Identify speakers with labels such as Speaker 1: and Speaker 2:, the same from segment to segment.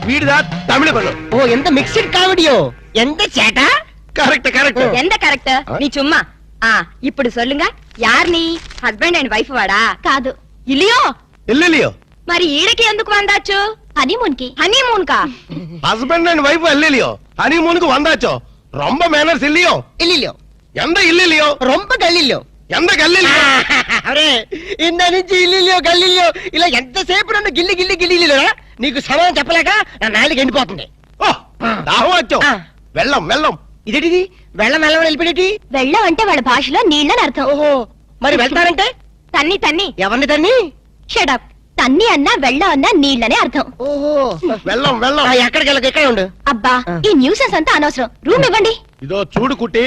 Speaker 1: వీడిదా తమిళ పళ్ళు.
Speaker 2: ఓ ఎంత మిక్స్డ్ కామెడియో ఎంత చేట.
Speaker 1: Correct correct.
Speaker 3: ఎంత కరెక్ట్ நீ சும்மா. ఇప్పుడు சொல்லுங்க யார் நீ హస్బెండ్ అండ్ వైఫ్ వాడా? కాదు ఇలియో.
Speaker 1: ఎల్లెలియో.
Speaker 3: మరి ఈడకి ఎందుకు వందాచ్చు? హనీమూన్ కి. హనీమూన్ కా?
Speaker 1: హస్బెండ్ అండ్ వైఫ్ ఎల్లెలియో హనీమూన్ కు వందాచో. ரொம்ப మేనర్స్ ఇల్లియో.
Speaker 2: ఇల్లియో
Speaker 1: ఎంత ఇల్లియో
Speaker 2: రొంప గల్లియో.
Speaker 1: ఎంత గల్లియో.
Speaker 2: అరే ఇంద నుంచి ఇల్లియో గల్లియో ఇలా ఎంతసేపు నన్ను గిల్లి గిల్లి గిల్లిలో నీకు సమాధానం చెప్పలేక నా నాలుగు ఎండిపోతుంది.
Speaker 1: దాహం వచ్చో. వెళ్ళం వెళ్ళం.
Speaker 2: ఇదేంటిది వెళ్ళం వెళ్ళం వెళ్ళిపోయేటి?
Speaker 3: వెళ్ళం అంటే వాళ్ళ భాషలో నీళ్ళని అర్థం.
Speaker 2: ఓహో మరి వెళ్తారంటే?
Speaker 3: తన్ని తన్ని.
Speaker 2: ఎవరిని తన్ని?
Speaker 3: షడప్. తన్ని అన్నా వెళ్ళం అన్నా నీళ్ళనే అర్థం.
Speaker 2: ఓహో
Speaker 1: వెళ్ళం వెళ్ళం.
Speaker 2: ఎక్కడికి వెళ్ళక ఇక్కడే ఉండు.
Speaker 3: అబ్బా ఈ న్యూసెన్స్ అంతా అనవసరం. రూమ్ ఇవ్వండి.
Speaker 1: இதோ சூடு குட்டி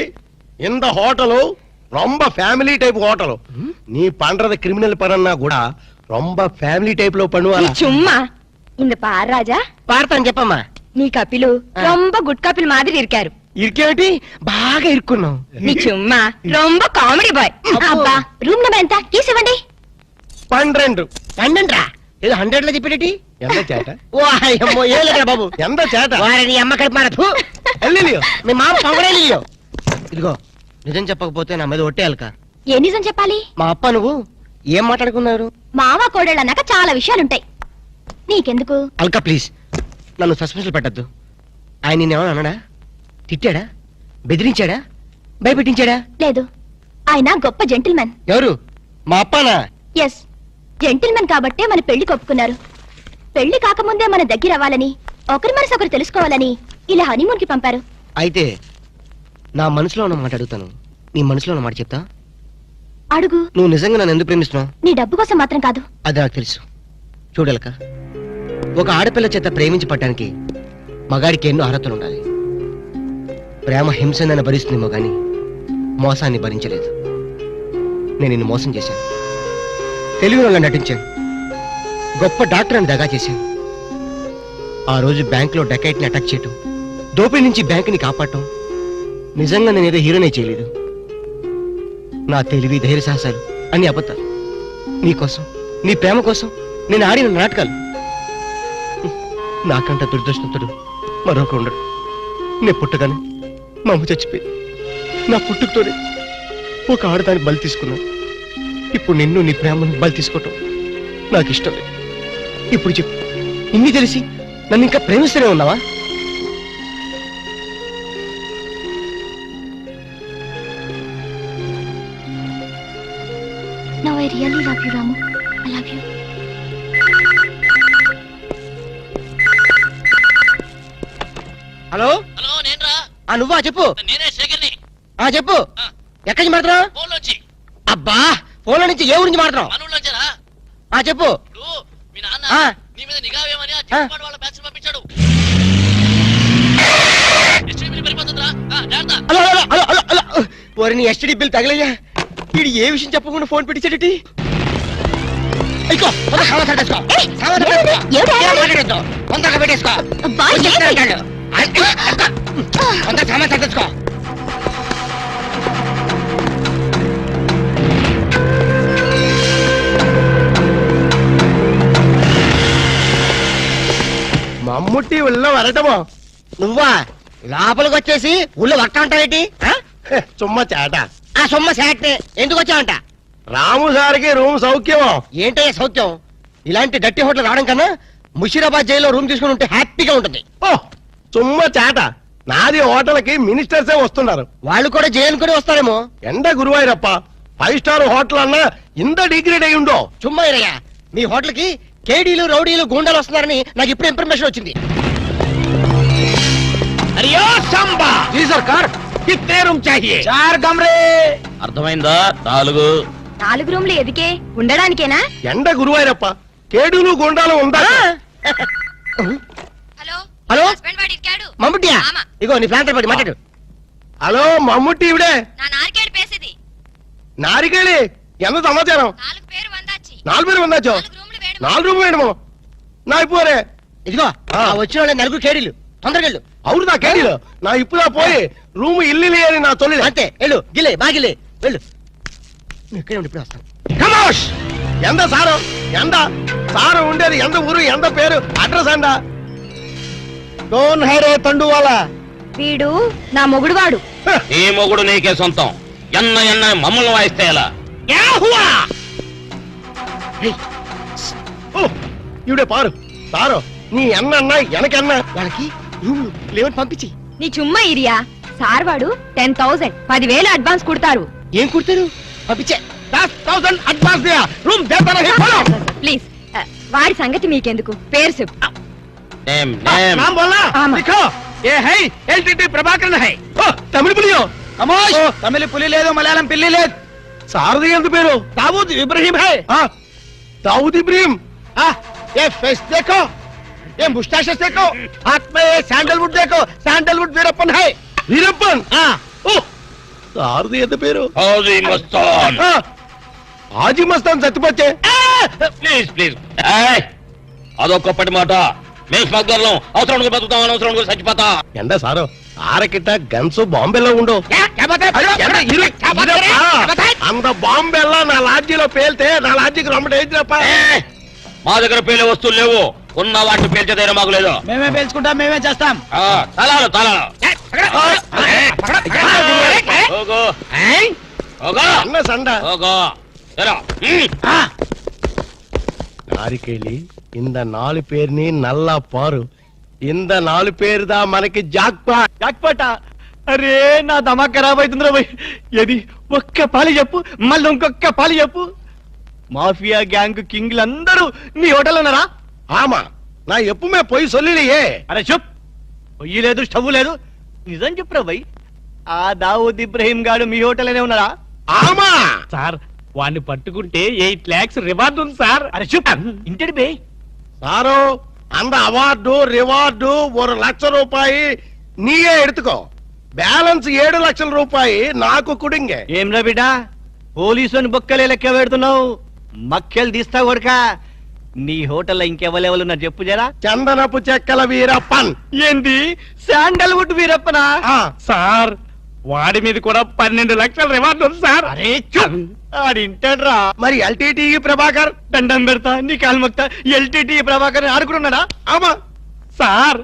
Speaker 1: இந்த ஹோட்டலு ரொம்ப ஃபேமிலி டைப் ஹோட்டலு. நீ பண்றது கிரிமினல் பரன்னா கூட ரொம்ப ஃபேமிலி டைப்ல பண்ணுவாங்க.
Speaker 3: சும்மா இந்த பார் ராஜா.
Speaker 2: పాడతాను చెప్పమ్మా.
Speaker 3: నీ కపిలు ரொம்ப గుడ్ కపిల్ మాదిరి ఇరికారు.
Speaker 2: ఇరికేమిటి బాగా ఇరుక్కున్నావు.
Speaker 3: నీ చుమ్మా రొంబ కామెడీ బాయ్. అబ్బా రూమ్ నెంబర్ ఎంత? కీస్ ఇవ్వండి.
Speaker 1: 12
Speaker 2: 12 ఏదో 100 లో చెప్పేటి?
Speaker 1: ఎంత చేట.
Speaker 2: ఓ అయ్యమ్మో ఏలేరా బాబు.
Speaker 1: ఎంత చేట.
Speaker 2: వారిని అమ్మ కలిపి మారదు.
Speaker 1: ఎల్లిలియో.
Speaker 2: మీ మామ పొగడేలియో. ఇదిగో నిజం చెప్పకపోతే నా మీద ఒట్టేయాలక.
Speaker 3: ఏ నిజం చెప్పాలి?
Speaker 2: మా అప్ప నువ్వు ఏం మాట్లాడుకున్నారు?
Speaker 3: మావా కోడళ్ళు అన్నాక చాలా విషయాలుంటాయి. నీకెందుకు?
Speaker 2: అల్కా ప్లీజ్ నన్ను సస్పెన్షన్ పెట్టద్దు. ఆయన నేనేమన్నా అన్నాడా? తిట్టాడా? బెదిరించాడా? భయపెట్టించాడా?
Speaker 3: లేదు. ఆయన గొప్ప జెంటిల్మెన్.
Speaker 2: ఎవరు? మా అప్పనా?
Speaker 3: ఎస్ జెంటిల్మెన్ కాబట్టే మన పెళ్లి కొప్పుకున్నారు. పెళ్లి కాకముందే మన దగ్గర అవ్వాలని, ఒకరి మనసు ఒకరు తెలుసుకోవాలని ఇలా హనీమూన్ కి పంపారు.
Speaker 2: అయితే నా మనసులో ఉన్న మాట అడుగుతాను. నీ మనసులో ఉన్న మాట చెప్తా.
Speaker 3: అడుగు.
Speaker 2: నువ్వు నిజంగా నన్ను ఎందుకు ప్రేమిస్తున్నావు?
Speaker 3: నీ డబ్బు కోసం మాత్రం కాదు.
Speaker 2: అది నాకు తెలుసు. చూడలక ఒక ఆడపిల్ల చేత ప్రేమించి పట్టడానికి మగాడికి ఎన్నో అర్హతలు ఉండాలి. ప్రేమ హింసనని భరిస్తుందేమో గాని మోసాన్ని భరించలేదు. నేను నిన్ను మోసం చేశాను. తెలివిలో నటించాను. గొప్ప డాక్టర్ అని దగా చేశాను. ఆ రోజు బ్యాంకులో డకైట్ని అటాక్ చేయటం, దోపిడీ నుంచి బ్యాంకుని కాపాడటం నిజంగా నేనేదో హీరోనే చేయలేదు. నా తెలివి ధైర్య సాహసాలు అన్ని అబద్ధాలు. నీకోసం నీ ప్రేమ కోసం నేను ఆడిన నాటకాలు. నాకంట దురదృష్టంతుడు మరొక ఉండడు. నేను పుట్టగానే మా అమ్మ చచ్చిపోయి నా పుట్టుకతోనే ఒక ఆడదాన్ని బలి తీసుకున్నాను. ఇప్పుడు నిన్ను నీ ప్రేమను బలి తీసుకోవటం నాకు ఇష్టం లేదు. ఇప్పుడు చెప్పు, ఇన్ని తెలిసి నన్ను ఇంకా ప్రేమిస్తూనే ఉన్నావా?
Speaker 3: Now I really love you, Ramu. I love you.
Speaker 2: Hello
Speaker 4: hello నేనురా.
Speaker 2: నువ్వా? చెప్పు.
Speaker 4: నేనే శేఖర్ని.
Speaker 2: చెప్పు. ఎక్కడి నుంచి మాట్లాడుతున్నావు?
Speaker 4: ఫోన్ వచ్చి.
Speaker 2: అబ్బా ఫోన్లో నుంచి ఏ ఊరించి మాట్లాడుతున్నావు?
Speaker 4: మనూళ్ళ వచ్చారా?
Speaker 2: చెప్పు.
Speaker 4: ఇప్పుడు మీ నాన్న నీ మీద నిఘా వేయమని ఆ చిన్నపాడు వాళ్ళ బ్యాచ్ పంపించాడు. ఎస్టీడీ పరిపోతుందిరా. జాగ్రత్త.
Speaker 2: Hello hello hello hello hello. ఓరి నీ ఎస్టీడీ బిల్ తగలయ్యా. వీడు ఏ విషయం చెప్పకుండా ఫోన్ పెట్టించాడటి? తొందరగా పెట్టేసుకో. సామాన్ సర్దేసుకో.
Speaker 1: మమ్ముట్టి ఉళ్ళ వరటమో.
Speaker 2: నువ్వా లోపలికి వచ్చేసి ఊళ్ళో వర్త ఉంటావేటి?
Speaker 1: చుమ్మ చేట.
Speaker 2: సొమ్మ శాటే ఎందుకు వచ్చావంట?
Speaker 1: రాము సార్కి రూమ్ సౌఖ్యమో.
Speaker 2: ఏంటయ్యా సౌఖ్యం? ఇలాంటి డట్టి హోటల్ రావడం కన్నా ముషీరాబాద్ జైల్లో రూమ్ తీసుకుని ఉంటే హ్యాపీగా ఉంటుంది.
Speaker 1: ఓ చుమ్మ చేట. నాది హోటల్కి మినిస్టర్సే వస్తున్నారు.
Speaker 2: వాళ్ళు కూడా జైలు కూడా వస్తారేమో.
Speaker 1: ఎండ గురువాయిరప్ప 5 స్టార్ హోటల్ అన్నా ఇంత డిగ్రేడ్ అయి ఉండో.
Speaker 2: చుమ్మా ఇరయ్యా, మీ హోటల్ కి కేడీలు రౌడీలు గూండాలు వస్తున్నారని నాకు ఇప్పుడు ఇన్ఫర్మేషన్ వచ్చింది.
Speaker 4: అరియో సంబా.
Speaker 1: జీ సర్కార్. కిత్నే రూమ్ చాహియే?
Speaker 4: 4 కమరే. అర్థమైందా?
Speaker 3: 4 రూమ్లు ఎదికే ఉండడానికేనా?
Speaker 1: ఎండ గురువాయిరప్ప కేడులు గుండాలు ఉందా?
Speaker 3: హలో
Speaker 2: హలో
Speaker 3: హస్బెండ్ వాడి ఇరికాడు.
Speaker 2: మమ్ముట్టియా? ఇగో నీ ప్లాంటర్ పడి మాట్లాడు.
Speaker 1: హలో మమ్ముట్టి ఇవిడే.
Speaker 3: నా నారికేడు పేసేది.
Speaker 1: నారికేళి ఎంత సమాచారం?
Speaker 3: 4 పేరు వందాచి.
Speaker 1: 4 పేరు వందాచో. 4 రూమ్ వేయడమో నా ఇప్పుడే.
Speaker 2: ఇదిగో వచ్చిన వాళ్ళ 4 కేడీలు. తొందరగా వెళ్ళు.
Speaker 1: అవును నా కేడీలు. నా ఇప్పుడా పోయి రూమ్ ఇల్లు అని నా తొలి.
Speaker 2: అంతే వెళ్ళు. గిలే బాగిలే వెళ్ళు. ఇక్కడే ఉండి ఇప్పుడు వస్తాను.
Speaker 1: కమోష్. ఎంత సారు? ఎంత సారు ఉండేది? ఎంత ఊరు? ఎంత పేరు? అడ్రస్ అండా? డోన్ హైరే తండువాలా
Speaker 3: వీడు నా మొగుడువాడు.
Speaker 4: నీ మొగుడు నీకే సొంతం. ఎన్న ఎన్న మమ్మల్ని వాయిస్తే ఎలా?
Speaker 1: ఇవిడే పారు సారు నీ అన్న ఎనకన్నా
Speaker 2: వాళ్ళకి రూమ్ లేవని పంపించి
Speaker 3: నీ చుమ్మా ఇరియా సార్ వాడు 10,000 10,000 అడ్వాన్స్ కుడతారు.
Speaker 2: ఏం కుడతారు పంపించే
Speaker 1: 10,000 అడ్వాన్స్ దియా రూమ్ దేతా నహీ బోలో
Speaker 3: ప్లీజ్ వాడి సంగతి మీకెందుకు, పేరు చెప్పు.
Speaker 4: నేమ్ నేమ్
Speaker 1: नाम बोलना
Speaker 3: आमा।
Speaker 1: लिखो ये है एलटीटी प्रभाकर है तमिल पुलियो
Speaker 2: అమోష్ తమిళ పులి లేదు మలయాళం పిల్లి లేదు
Speaker 1: सारदी ఎంత పేరు दाऊद इब्राहिम है दाऊद इब्राहिम ये फेस देखो ये मुस्टैचेस देखो हाथ में ये सैंडलवुड देखो सैंडलवुड वीरप्पन है वीरप्पन सारदी ఎంత పేరు
Speaker 4: హౌజీ మస్తాన్.
Speaker 1: हाजी मस्तान చచ్చిపోతే
Speaker 4: ప్లీజ్ ప్లీజ్ అదొక్కప్పటి మాట. మేము స్మగ్లర్లం. అవసరం బతుకుతాం, అనవసరం చచ్చిపోతా.
Speaker 1: ఎండ సారు ఆరకిட்ட గన్స్ బాంబేలో ఉండు అంత బాంబెల్లా నా లాడ్జీలో పేల్తే నా లాడ్జీకి రమ్మట ఏంటిరప్ప
Speaker 4: మా దగ్గర పేలే వస్తువులు లేవు. ఉన్న వాటిని పేల్చే ధైర్యం మాకు లేదు.
Speaker 2: మేమే పేల్చుకుంటాం మేమే చేస్తాం
Speaker 4: తలాలు తలాలు ఓగో ఓగో
Speaker 1: అన్న సండ
Speaker 4: ఓగో సరే.
Speaker 1: நாரிக்கேளி இந்த 4 பேர்ని నల్ల పారు ఇంద 4 పేరుదా మనకి జాక్పాట్
Speaker 2: జాక్పాట అరే నా దమా ఖరాబ్ అవుతుందిరా భయ్ ఏది ఒక్క పాలి చెప్పు మళ్ళీ ఇంకొక్క పాలి చెప్పు మాఫియా గ్యాంగ్ కింగ్లు అందరూ నీ హోటల్ ఉన్నారా
Speaker 1: ఆమా నా ఎప్పుమే పోయి సొల్లిలియే
Speaker 2: అరే చెప్ పొయ్యి లేదు స్టవ్ లేదు నిజం చెప్పురా భయ్ ఆ దావూద్ ఇబ్రహీం గాడు మీ హోటల్లోనే ఉన్నారా
Speaker 1: ఆమా
Speaker 5: సార్ వాడిని పట్టుకుంటే 8 lakhs రివార్డు ఉంది సార్.
Speaker 2: అరే చెప్ ఇంటి బే
Speaker 1: సారు அந்த అవార్డు రివార్డు 1 లక్ష రూపాయి నీయే ఎడుతుకో బ్యాలెన్స్ 7 లక్షల రూపాయి నాకు కుడింగే
Speaker 2: ఏం రా బిడ్డ పోలీసుని బొక్కలే లెక్క పెడుతున్నావు మక్కలు తీస్తా కొడక నీ హోటల్లో ఇంకెవరెవరున్నారు చెప్పు జరా
Speaker 1: చందనపు చెక్కల వీరప్పన్
Speaker 2: ఏంది శాండల్వుడ్ వీరప్పనా
Speaker 5: సార్ వాడి మీద కూడా 12 లక్షల రివార్డు ఉంది సార్.
Speaker 2: అరే చూప్ ఆడింటాడ్రా
Speaker 1: మరి ఎల్టీటీ ప్రభాకర్
Speaker 2: దండం పెడతా నీ కాలు మొక్తా ఎల్టీటీ ప్రభాకర్ ఆడుకున్నాడా
Speaker 1: ఆమా
Speaker 5: సార్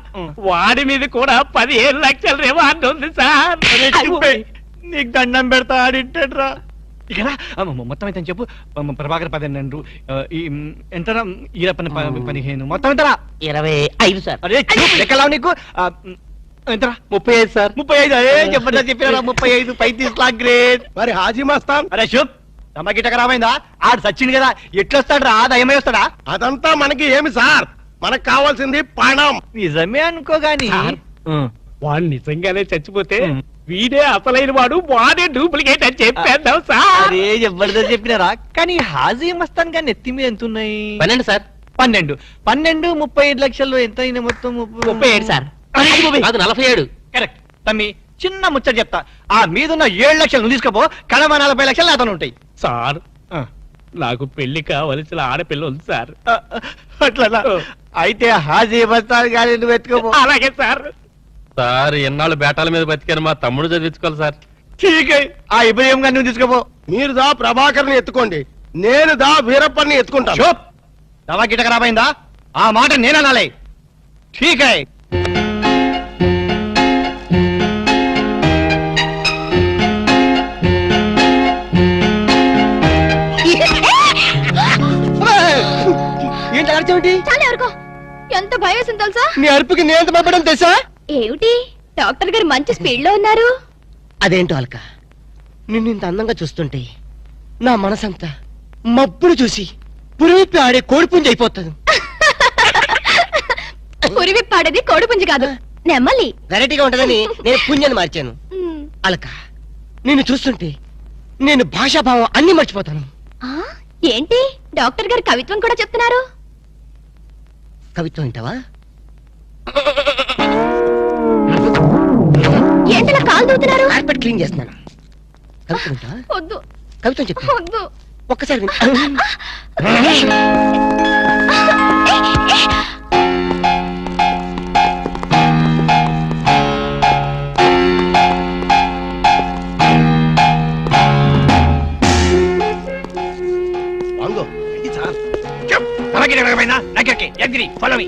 Speaker 5: వాడి మీద కూడా 15 లక్షల రివార్డు ఉంది సార్.
Speaker 2: అరే చూపే నీకు దండం పెడతా ఆడింటాడ్రా ఇక మొత్తం అయితే చెప్పు ప్రభాకర్ 12 ఈ ఎంతరా ఈరప్పని 15 మొత్తం ఎంతరా
Speaker 5: 25 సార్.
Speaker 2: అరే లెక్కలావు నీకు ఎంతరా
Speaker 5: 35 సార్.
Speaker 2: 35 అరే చెప్పండి చెప్పినారా 35 35 లాక్ గ్రేట్
Speaker 1: మరి హాజీ మస్తాన్
Speaker 2: అరే శుభ్ తమకిట ఖరాబైందా ఆడు సచ్చింది కదా ఎట్లొస్తాడు రా దయమై వస్తాడా
Speaker 1: అదంతా మనకి ఏమి సార్ మనకు కావాల్సింది పణం
Speaker 2: నిజమే అనుకోగాని
Speaker 5: సార్, వాడు నిజంగానే చచ్చిపోతే వీడే అసలైన వాడు వాడే డూప్లికేట్ అని చెప్పేద్దాం సార్.
Speaker 2: అరే జబర్దస్త్ చెప్పినారా కానీ హాజీ మస్తాన్ గాని ఎత్తి మీద ఎంత ఉన్నాయి
Speaker 5: 12 సార్.
Speaker 2: 12 35 లక్షలు ఎంత అయినా మొత్తం
Speaker 5: 37 సార్. అది 47.
Speaker 2: కరెక్ట్ తమ్మి చిన్న ముచ్చట చెప్తా ఆ మీదున్న 7 లక్షలు నువ్వు తీసుకోపో కడమ 40 లక్షలు నాతో ఉంటాయి
Speaker 5: సార్ నాకు పెళ్లి కావలసిన ఆడపిల్ల ఉంది సార్.
Speaker 2: అట్లా అయితే హాజీ మస్తాన్ గాని నువ్వు ఎత్తుకోపో
Speaker 5: అలాగే సార్.
Speaker 6: సార్ ఎన్నాళ్ళు బేటాల మీద బతికాను మా తమ్ముడు చదివించుకోవాలి సార్.
Speaker 2: ఠీక్ ఆ ఇబ్రహీం గారిని నువ్వు తీసుకోపో
Speaker 1: మీరు దా ప్రభాకర్ని ఎత్తుకోండి నేను దా వీరప్పన్ని ఎత్తుకుంటాను
Speaker 2: చూప్ దవా గిట ఖరాబైందా ఆ మాట నేననాలే ఠీక్ హై ఏంటి అర్చమేంటి
Speaker 3: చాలా ఎవరికో ఎంత భయం వేసింది తెలుసా?
Speaker 2: నీ అరుపుకి నేను ఎంత భయపడడం తెలుసా
Speaker 3: ఏమిటి డాక్టర్ గారు మంచి స్పీడ్ లో ఉన్నారు.
Speaker 2: అదేంటో అల్క నిన్ను ఇంత అందంగా చూస్తుంటే నా మనసంతా మబ్బులు చూసి పురివిప్పి ఆడే కోడిపుంజి అయిపోతుంది
Speaker 3: పురివిప్పాడేది కోడిపుంజి కాదు నెమ్మలి.
Speaker 2: వెరైటీగా ఉంటదని నేను పుంజని మార్చాను అలక నిన్ను చూస్తుంటే నేను భాషాభావం అన్ని మర్చిపోతాను
Speaker 3: ఆ, ఏంటి డాక్టర్ గారు కవిత్వం కూడా చెప్తున్నారు?
Speaker 2: కవిత్వం వింటావా
Speaker 3: ఏంటలా కాలు దూతున్నారు?
Speaker 2: కార్పెట్ క్లీన్ చేస్తున్నాను కవిత్వం వింటావా
Speaker 3: వద్దు
Speaker 2: కవిత్వం చెప్తా
Speaker 3: వద్దు.
Speaker 2: ఒక్కసారి విను.
Speaker 1: వాంగో ఇది సార్
Speaker 2: Follow me.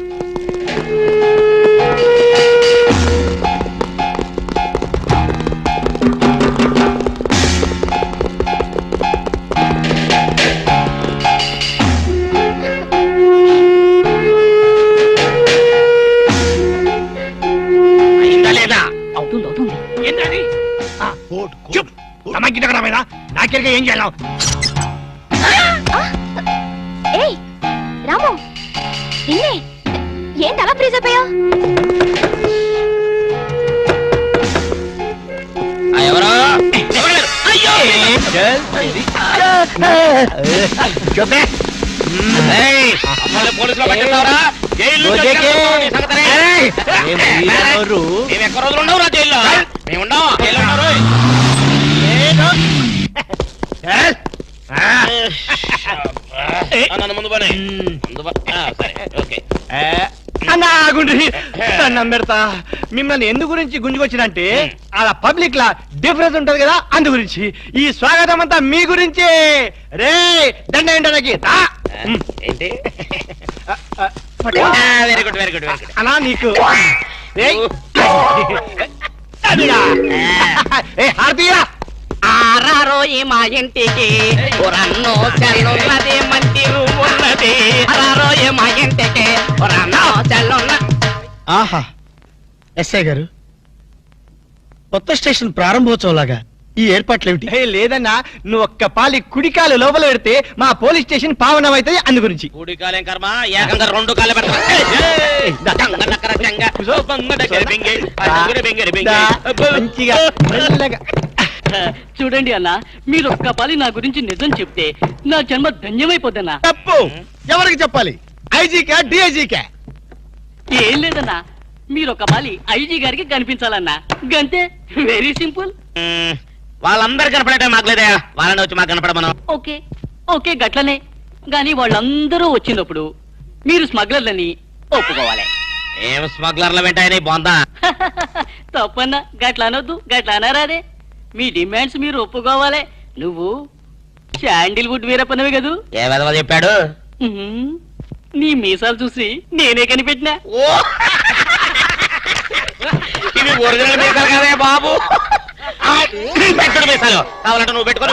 Speaker 5: చూప్ తమకిటకడమేనా నాకెరగా ఏం చేయాలి
Speaker 3: ఏయ్ రాము నిన్నే ఏంటి అలా ఫ్రీజ్ అయిపోయావు?
Speaker 4: ఎవరో అయ్యో ఏయ్, అమ్మాయిని పోలీసులో పట్టిస్తావురా? జైల్లో మేము ఎక్క రోజులు ఉండవు రా జైల్లో మేము ఉండవు జైల్లో ఉన్నారు నన్ను ముందు పని సరే ఓకే
Speaker 1: దండం పెడతా మిమ్మల్ని ఎందు గురించి గుంజుకొచ్చినంటే అలా పబ్లిక్ లా డిఫరెన్స్ ఉంటది కదా అందు గురించి ఈ స్వాగతం అంతా మీ గురించే రే దండ ఏంటనకి
Speaker 4: ఏంటి very good very good very good
Speaker 1: అలా నీకు హార్దియా
Speaker 7: ఆరారో ఈ మా ఇంటికి రన్నో చెల్లున్నది మంచి రూమ్ ఉన్నది ఆరారో ఈ మా ఇంటికి రన్నో చెల్లున్న
Speaker 1: ఆహా ఎస్ఐ గారు కొత్త స్టేషన్ ప్రారంభోత్సవం లాగా ఈ ఏర్పాట్లు ఏమిటి లేదన్నా నువ్వు ఒక్క పాలి కుడికాలు లోపల పెడితే మా పోలీస్ స్టేషన్ పావనం అవుతుంది అందు గురించి
Speaker 4: కూడి కాలేం కర్మ ఏకంగా రెండు కాలే
Speaker 1: మంచిగా మెల్లగా.
Speaker 7: చూడండి అన్న మీరు ఒక్క పాలి నా గురించి నిజం చెప్తే నా జన్మ ధన్యమైపోద్దన్నా
Speaker 1: తప్పు ఎవరికి చెప్పాలి ఐజీకా డిఐజీకా
Speaker 7: ఏం లేదన్నా మీరు ఒక పాలి ఐజీ గారికి కనిపించాలన్నా గంతే వెరీ సింపుల్
Speaker 4: వాళ్ళందరూ కనపడటం మాకులేదా వాళ్ళని వచ్చి మాకు కనపడమను
Speaker 7: ఓకే ఓకే గట్లనే గాని వాళ్ళందరూ వచ్చినప్పుడు మీరు స్మగ్లర్లని ఒప్పుకోవాలి
Speaker 4: ఏం స్మగ్లర్ల వెంటాయని బొందా
Speaker 7: తప్పన్నా గట్ల అనొద్దు గట్ల అనరాదే మీ డిమాండ్స్ మీరు ఒప్పుకోవాలి నువ్వు శాండిల్వుడ్ వీరప్పనవి కదూ
Speaker 4: ఏ విధవ చెప్పాడు
Speaker 7: ఉహుం. నీ మీసాలు చూసి నేనే కనిపెట్టినా
Speaker 4: ఇవి ఒరిజినల్ మీసాలు కదే బాబు పెట్టుడు మీసాలు కావాలంటే నువ్వు పెట్టుకో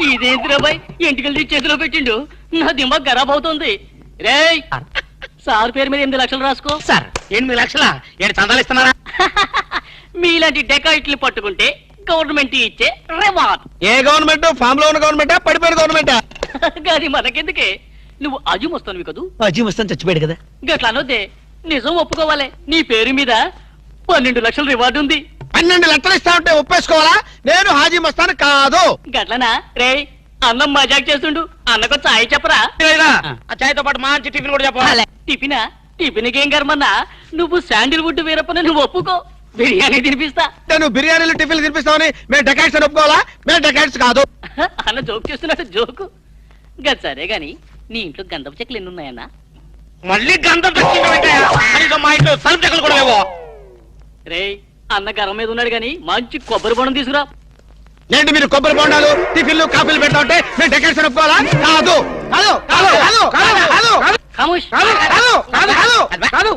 Speaker 7: ఇదేంటి రాబాయ్ ఎంటికలు చేతిలో పెట్టిండు నా దిమాగ్ ఖరాబ్ అవుతుంది రేయ్ సార్ పేరు మీద 8 లక్షలు రాసుకో
Speaker 4: సార్ 8 లక్షల ఏంటి చందాలు ఇస్తున్నారా
Speaker 7: మీలాంటి డెకాయిట్లు పట్టుకుంటే గవర్నమెంట్ ఇచ్చే రివార్డ్
Speaker 1: ఏ గవర్నమెంట్ ఫామ్ లో ఉన్న గవర్నమెంటా పడిపోయిన గవర్నమెంటా
Speaker 7: కానీ మనకెందుకే నువ్వు అజీమ్ వస్తానువి కదూ
Speaker 1: అజీ వస్తాను చచ్చిపోయాడు కదా
Speaker 7: గట్లా అనొద్దే నిజం ఒప్పుకోవాలి నీ పేరు మీద 12 లక్షల రివార్డు ఉంది
Speaker 1: 12 లక్షలు ఇస్తా ఉంటే ఒప్పేసుకోవాలా నేను హాజీ మస్తాను కాదు
Speaker 7: గట్లనా రేయ్ అన్నం మజాక్ చేస్తుండు అన్నకు చాయ్ చెప్పరా
Speaker 4: ఆ చాయ్తో పాటు మంచి టిఫిన్ కూడా చెప్పాలి
Speaker 7: టిఫినా టిఫిన్కేం కర్మన్నా నువ్వు శాండిల్వుడ్ వీరప్పని నువ్వు ఒప్పుకో బిర్యానీ తినిపిస్తా
Speaker 1: నేను బిర్యానీలు టిఫిన్లు తినిపిస్తామని మేము డెకాట్స్ అని ఒప్పుకోవాలా మేము డెకాట్స్ కాదు
Speaker 7: అన్న జోక్ చేస్తున్నట్టు జోకు గది సరే గాని నీ ఇంట్లో గంధపు చెక్కలు ఎన్ని ఉన్నాయన్నా
Speaker 4: మళ్ళీ గంధం తెచ్చిందో మా ఇంట్లో తలుపు చెక్కలు కూడా లేవో
Speaker 7: రేయ్ అన్న గరం మీద ఉన్నాడు గాని మంచి కొబ్బరి బొండం తీసుకురా
Speaker 1: ఏంటి మీరు కొబ్బరి బొండాలు టిఫిన్లు కాఫీలు పెడతా ఉంటే మేము డెకాట్స్ అని ఒప్పుకోవాలా కాదు కాదు కాదు కాదు కాదు కాదు
Speaker 7: ఖమోష్
Speaker 1: కాదు కాదు కాదు కాదు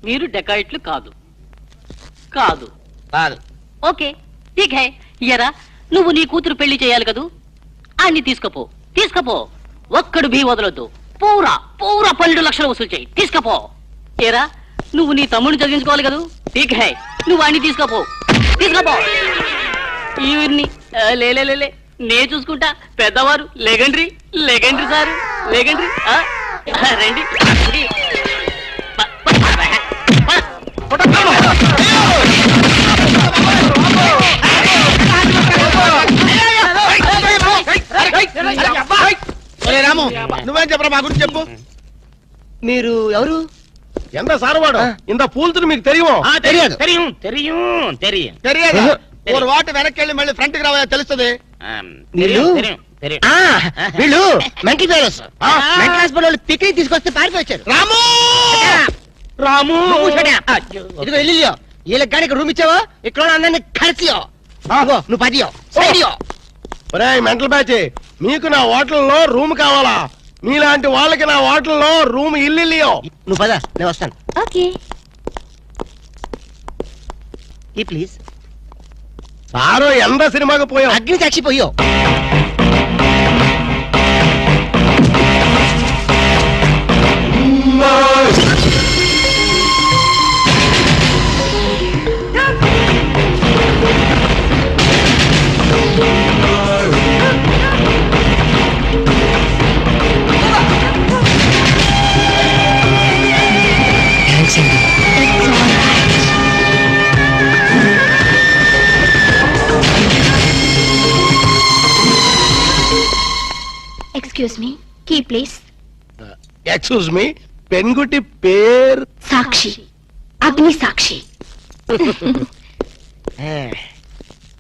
Speaker 7: మీరు డెకాయిట్లు కాదు కాదు
Speaker 4: కాదు
Speaker 7: ఓకే ఠీక్ హై ఎరా నువ్వు నీ కూతురు పెళ్లి చేయాలి కదూ అన్ని తీసుకపో తీసుకపో ఒక్కడు బీ వదలొద్దు పూరా పూరా 12 లక్షలు వసూలు చేయి తీసుకపో ఏరా నువ్వు నీ తమ్ముడిని చదివించుకోవాలి కదూ ఠీక్ హై నువ్వు అన్ని తీసుకపో తీసుకపో ఈవిడ్ని లే నే చూసుకుంటా పెద్దవారు లెగండ్రి లెగండ్రి సారు లెగండ్రి రండి
Speaker 1: రాము నువ్వేం చెప్పరా మా గురించి చెప్పు
Speaker 2: మీరు ఎవరు
Speaker 1: ఎంత సారవాడు ఇంత పూల్తుని మీకు తెలియమో
Speaker 2: తెలియదు.
Speaker 4: தெரியும்
Speaker 1: తెలియదు ఒక వాటి వెనక్కి వెళ్ళి మళ్ళీ ఫ్రంట్ కి రావా తెలుస్తుంది
Speaker 2: వీళ్ళు
Speaker 4: தெரியும்
Speaker 2: ఆ, వీళ్ళు మెంటల్ ఫెలోస్ మెంటల్ హాస్పిటల్ వాళ్ళు పిక్నిక్ తీసుకొస్తే పారిపోయి వచ్చారు
Speaker 1: రాము
Speaker 4: రాము
Speaker 2: ఇదిగో ఇల్లు వీళ్ళకి కానీ ఇక్కడ రూమ్ ఇచ్చావో ఇక్కడ ఉన్న అందరినీ ఖర్చియో నువ్వు 10 సైడియో
Speaker 1: ఒరేయ్ మెంటల్ బ్యాచ్ మీకు నా హోటల్లో రూమ్ కావాలా మీలాంటి వాళ్ళకి నా హోటల్లో రూమ్ ఇల్లియో
Speaker 2: నువ్వు పద నేను వస్తాను
Speaker 3: ఓకే
Speaker 2: ఈ ప్లీజ్
Speaker 1: సారు ఎంత సినిమాకి పోయాం
Speaker 2: అగ్ని సాక్షి పోయో
Speaker 3: excuse me key please.
Speaker 1: Excuse me పెన్గుటి పేరు
Speaker 3: సాక్షి, అగ్ని సాక్షి.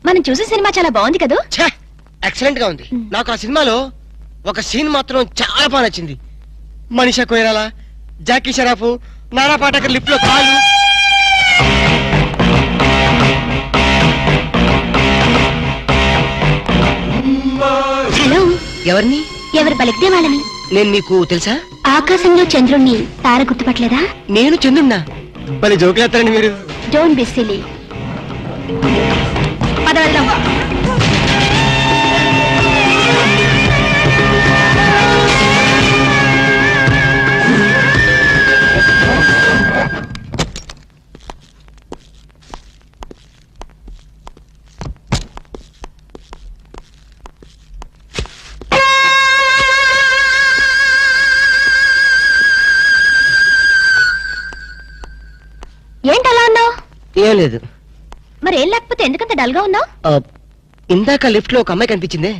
Speaker 3: మనం చూసే సినిమా చాలా బాగుంది కదా.
Speaker 2: ఎక్సలెంట్ గా ఉంది. నాకు ఆ సినిమాలో ఒక సీన్ మాత్రం చాలా బాగా నచ్చింది. మనీషా కొయిరాలా, జాకీ షరాఫ్, నానా పాటకర్ లిఫ్ట్ లో కాలు.
Speaker 3: హలో,
Speaker 2: ఎవరిని?
Speaker 3: ఎవరు పలికితే వాళ్ళని.
Speaker 2: నేను నీకు తెలుసా?
Speaker 3: ఆకాశంలో చంద్రుణ్ణి తార గుర్తుపట్టలేదా?
Speaker 2: నేను చందున్నా. భలే జోకులేస్తారండి మీరు.
Speaker 3: Don't be silly. పద వెళ్దాం. ఏంటలా ఉన్నావు?
Speaker 2: ఏం లేదు.
Speaker 3: మరి ఏం లేకపోతే ఎందుకంత డల్ గా ఉన్నావు?
Speaker 2: ఇందాక లిఫ్ట్ లో ఒక అమ్మాయి కనిపించిందే.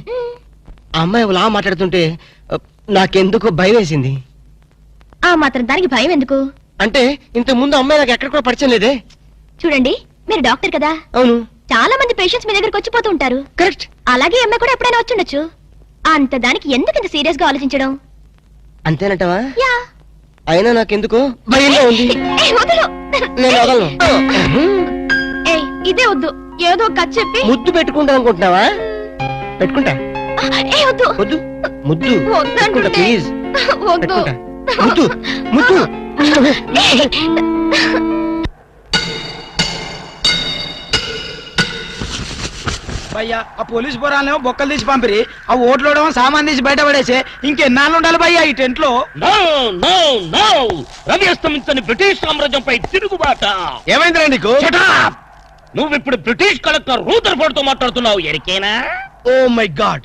Speaker 2: ఆ అమ్మాయి అలా మాట్లాడుతుంటే నాకెందుకో భయం వేసింది.
Speaker 3: ఆ మాత్రం దానికి భయం ఎందుకు?
Speaker 2: అంటే ఇంత ముందు అమ్మాయి నాకు ఎక్కడ కూడా పరిచయం లేదే.
Speaker 3: చూడండి, మీరు డాక్టర్ కదా.
Speaker 2: అవును.
Speaker 3: చాలా మంది పేషెంట్స్ మీ దగ్గరకు వచ్చిపోతూ ఉంటారు.
Speaker 2: కరెక్ట్.
Speaker 3: అలాగే అమ్మాయి కూడా ఎప్పుడైనా వచ్చుండొచ్చు. అంత దానికి ఎందుకు ఇంత సీరియస్ గా ఆలోచించడం?
Speaker 2: అంతేనటవా?
Speaker 3: యా.
Speaker 2: అయినా నాకెందుకో భయంగా ఉంది.
Speaker 3: వదలు.
Speaker 2: నేను వదలను.
Speaker 3: ఏయ్, ఇదే వద్దు. ఏదో ఒక కథ చెప్పి
Speaker 2: ముద్దు పెట్టుకుంటా అనుకుంటున్నావా? పెట్టుకుంటా.
Speaker 3: వద్దు
Speaker 2: వద్దు. ముద్దు పెట్టుకుంటా ప్లీజ్.
Speaker 3: వద్దు.
Speaker 2: పెట్టుకుంటా. ముద్దు ముద్దు.
Speaker 8: భయ్యా ఆ పోలీస్ పోరాలేమో బొక్కలు తీసి పంపిరి, ఆ ఓట్లోడేమో సామాన్ తీసి బయట పడేసి ఇంకెన్నాళ్ళు ఉండాలి భయ్యా ఈ టెంట్ లో?
Speaker 4: నో నో నో, రవి అస్తమించని బ్రిటిష్ సామ్రాజ్యంపై తిరుగుబాట.
Speaker 1: ఏమైందిరా నీకు?
Speaker 4: Shut up! నువ్వు ఇప్పుడు బ్రిటిష్ కలెక్టర్ రూదర్ఫోర్డ్ తో మాట్లాడుతున్నావు. ఎరికేనా?
Speaker 1: ఓ మై గాడ్,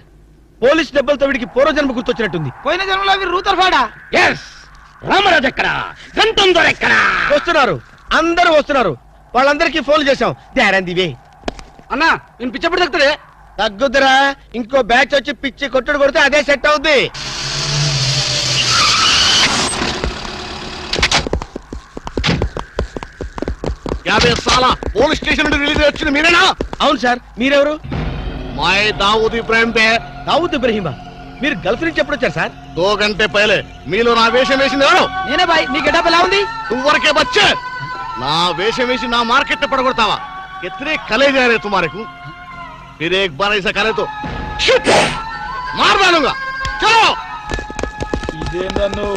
Speaker 1: పోలీస్ దెబ్బలతో వీడికి పూర్వజన్మ గుర్తొచ్చినట్టుంది.
Speaker 8: పోయిన జన్మలో అవి రూతర్ఫాడా?
Speaker 4: ఎస్. రామరాజు ఎక్కడా? గంటందర్ ఎక్కడా?
Speaker 1: వస్తున్నారు, అందరూ వస్తున్నారు. వాళ్ళందరికీ ఫోన్ చేశాం. They are on the way.
Speaker 8: అన్నా నేను పిచ్చప్పుడు తగ్గుతాడే.
Speaker 1: తగ్గుద్దురా, ఇంకో బ్యాచ్ వచ్చి పిచ్చి కొట్టుడు కొడితే అదే సెట్ అవుద్ది.
Speaker 6: పోలీస్ స్టేషన్ నుండి రిలీజ్ వచ్చింది మీరేనా?
Speaker 1: అవును సార్, మీరెవరు?
Speaker 6: మై దావూద్ ఇబ్రాహిం పే.
Speaker 1: దావూద్ ఇబ్రహీమా? మీరు గల్ఫ్ నుంచి ఎప్పుడు వచ్చారు సార్?
Speaker 6: 2 घंटे पहले. మీలో నా వేషం వేసింది ఎవరు?
Speaker 8: నేనే బాయ్. నీ గెటప్ ఎలా ఉంది?
Speaker 6: నువ్వరకే బచ్చే. నా వేషం వేసి నా మార్కెట్ పడగొడతావా? कितने कले जा रहे तुम्हारे को? फिर एक बार ऐसा करे तो मार डालूंगा. चलो.
Speaker 1: ఇదేందన్ను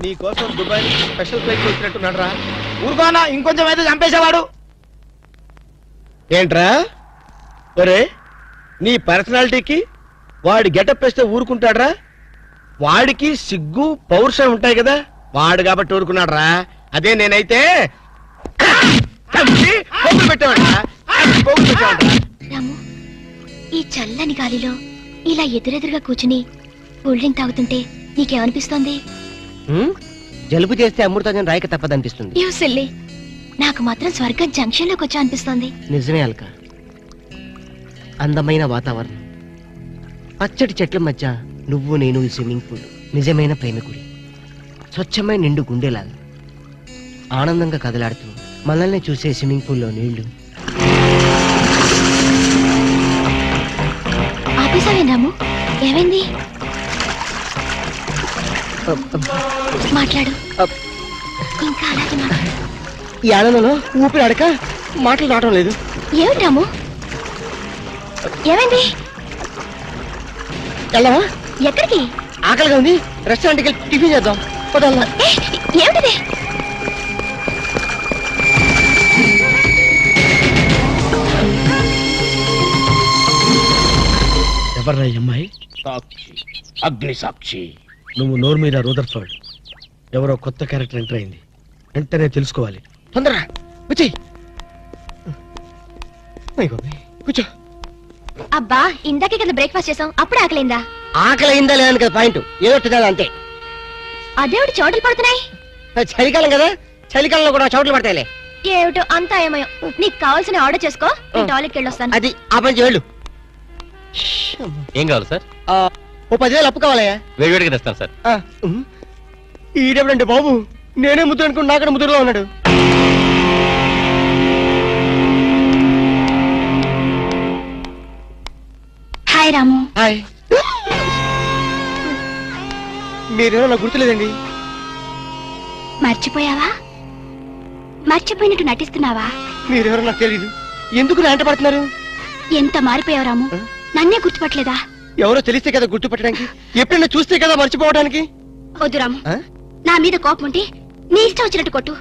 Speaker 1: నీ కోసం దుబాయ్ నుంచి స్పెషల్ ఫ్లైట్ వచ్చినట్టున్నాడు రా.
Speaker 8: ఊరుకోనా, ఇంకొంచెం అయితే చంపేసేవాడు.
Speaker 1: ఏంట్రా ఒరే, నీ పర్సనాలిటీకి వాడి గెటప్ వేస్తే ఊరుకుంటాడ్రా? వాడికి సిగ్గు పౌరుషం ఉంటాయి కదా, వాడు కాబట్టి ఊరుకున్నాడు రా. అదే నేనైతే పెట్టేవాడా.
Speaker 3: రాము, ఈ చల్లని గాలిలో ఇలా ఎదురెదురుగా కూర్చుని కూల్ డ్రింక్ తాగుతుంటే నీకేమనిపిస్తోంది?
Speaker 2: జలుబు చేస్తే అమృతాజన్ రాయక తప్పదనిపిస్తుంది.
Speaker 3: You silly. నాకు మాత్రం స్వర్గం జంక్షన్ లోకి వచ్చా అనిపిస్తోంది.
Speaker 2: నిజమే అల్క. అందమైన వాతావరణం, పచ్చటి చెట్ల మధ్య నువ్వు నేను ఈ స్విమ్మింగ్ పూల్ నిజమైన ప్రేమికుడి. స్వచ్ఛమైన నిండు గుండెలాగా ఆనందంగా కదలాడుతూ మనల్ని చూసే స్విమ్మింగ్ పూల్లో నీళ్లు.
Speaker 3: ఆపేసావే రాము? ఏమైంది? మాట్లాడు. ఇంకా అలాగే మాట్లాడు.
Speaker 2: ఈ ఆనందంలో ఊపిరి ఆడక మాటలు రావడం లేదు.
Speaker 3: ఏమిటి రాము? ఏమైంది?
Speaker 2: వెళ్ళవా?
Speaker 3: ఎక్కడికి?
Speaker 2: ఆకలిగా ఉంది, రెస్టారెంట్కి వెళ్ళి టిఫిన్ చేద్దాం. పదల్లా.
Speaker 3: ఏమిటిది?
Speaker 1: ఎవర్రా ఈ అమ్మాయి?
Speaker 4: సాక్షి, అగ్ని సాక్షి.
Speaker 1: నువ్వు నోరు మీద రూదర్ఫర్డ్. ఎవరో కొత్త క్యారెక్టర్ ఎంటర్ అయింది, వెంటనే తెలుసుకోవాలి.
Speaker 2: తొందరగా వచ్చేయ్. కూర్చో.
Speaker 3: అబ్బా, ఇందాకే కదా బ్రేక్ఫాస్ట్ చేసాం, అప్పుడే ఆకలిందా?
Speaker 2: ఆకలి అయిందా లేదని కదా పాయింట్. ఏదో తినాలి అంతే.
Speaker 3: అదేవిటి చోటలు పడుతున్నాయి.
Speaker 2: చలికాలం కదా, చలికాలంలో కూడా చోట్లు పడతాయిలే.
Speaker 3: ఏమిటో అంతా ఏమయో. నీకు కావాల్సిన ఆర్డర్ చేసుకో, నేను టాయిలెట్కి వెళ్ళొస్తాను.
Speaker 2: అది ఆ పని వెళ్ళు.
Speaker 6: ఏం కావాలి సార్?
Speaker 2: ఓ 10,000 అప్పు కావాలయ్యా.
Speaker 4: వేడివేడిగా తెస్తాను సార్.
Speaker 2: ఈడెవడండి బాబు, నేనే ముద్దు అనుకుని నాకడ ముద్దులో ఉన్నాడు.
Speaker 3: హాయ్ రాము.
Speaker 2: హాయ్. మీరేమో నాకు గుర్తులేదండి.
Speaker 3: మర్చిపోయావా? మర్చిపోయినట్టు నటిస్తున్నావా?
Speaker 2: మీరెవరో నాకు తెలీదు. ఎందుకు నా వెంట పడుతున్నారు?
Speaker 3: ఎంత మారిపోయావు రాము, నన్నే గుర్తుపట్టలేదా?
Speaker 2: ఎవరో తెలిస్తే కదా గుర్తుపట్టడానికి, ఎప్పుడైనా చూస్తే కదా మర్చిపోవడానికి.
Speaker 3: వద్దు రాము,
Speaker 2: ఆ?
Speaker 3: నా మీద కోపం ఉంటే నీ ఇష్టం వచ్చినట్టు కొట్టు,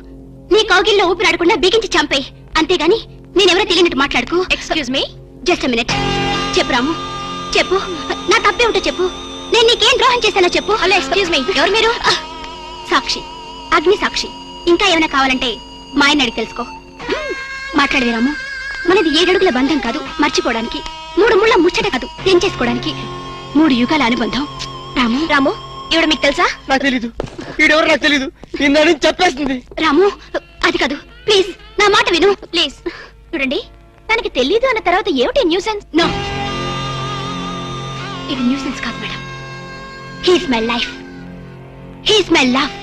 Speaker 3: నీ కౌగిల్లో ఊపిరాడకుండా బిగించి చంపే, అంతేగాని నేనెవరో తెలియనట్టు మాట్లాడుకో. Excuse me, just minute. చెప్పు రాము, చెప్పు, నా తప్పే ఉంటే చెప్పు, నేను నీకేం ద్రోహం చేశానో చెప్పు. హలో, ఎక్స్క్యూజ్ మీ, ఎవరు మీరు? సాక్షి, అగ్ని సాక్షి. ఇంకా ఏమైనా కావాలంటే మా ఆయన అడిగి తెలుసుకో. మాట్లాడేది రాము, మనది 7 అడుగుల బంధం కాదు మర్చిపోవడానికి, 3 ముళ్ళ ముచ్చట కాదు తెంచేసుకోవడానికి, 3 యుగాల అనుబంధం. రాము, రాము, ఇవిడ మీకు తెలుసా?
Speaker 2: నాకు తెలీదు. ఈడెవరో నాకు తెలీదు. నిన్న నుంచి చెప్పేస్తుంది.
Speaker 3: రాము, అది కాదు, ప్లీజ్ నా మాట విను, ప్లీజ్. చూడండి, తనకి తెలీదు అన్న తర్వాత ఏమిటి న్యూసెన్స్? నో, ఇది న్యూసెన్స్ కాదు madam. He's my life, he's my love,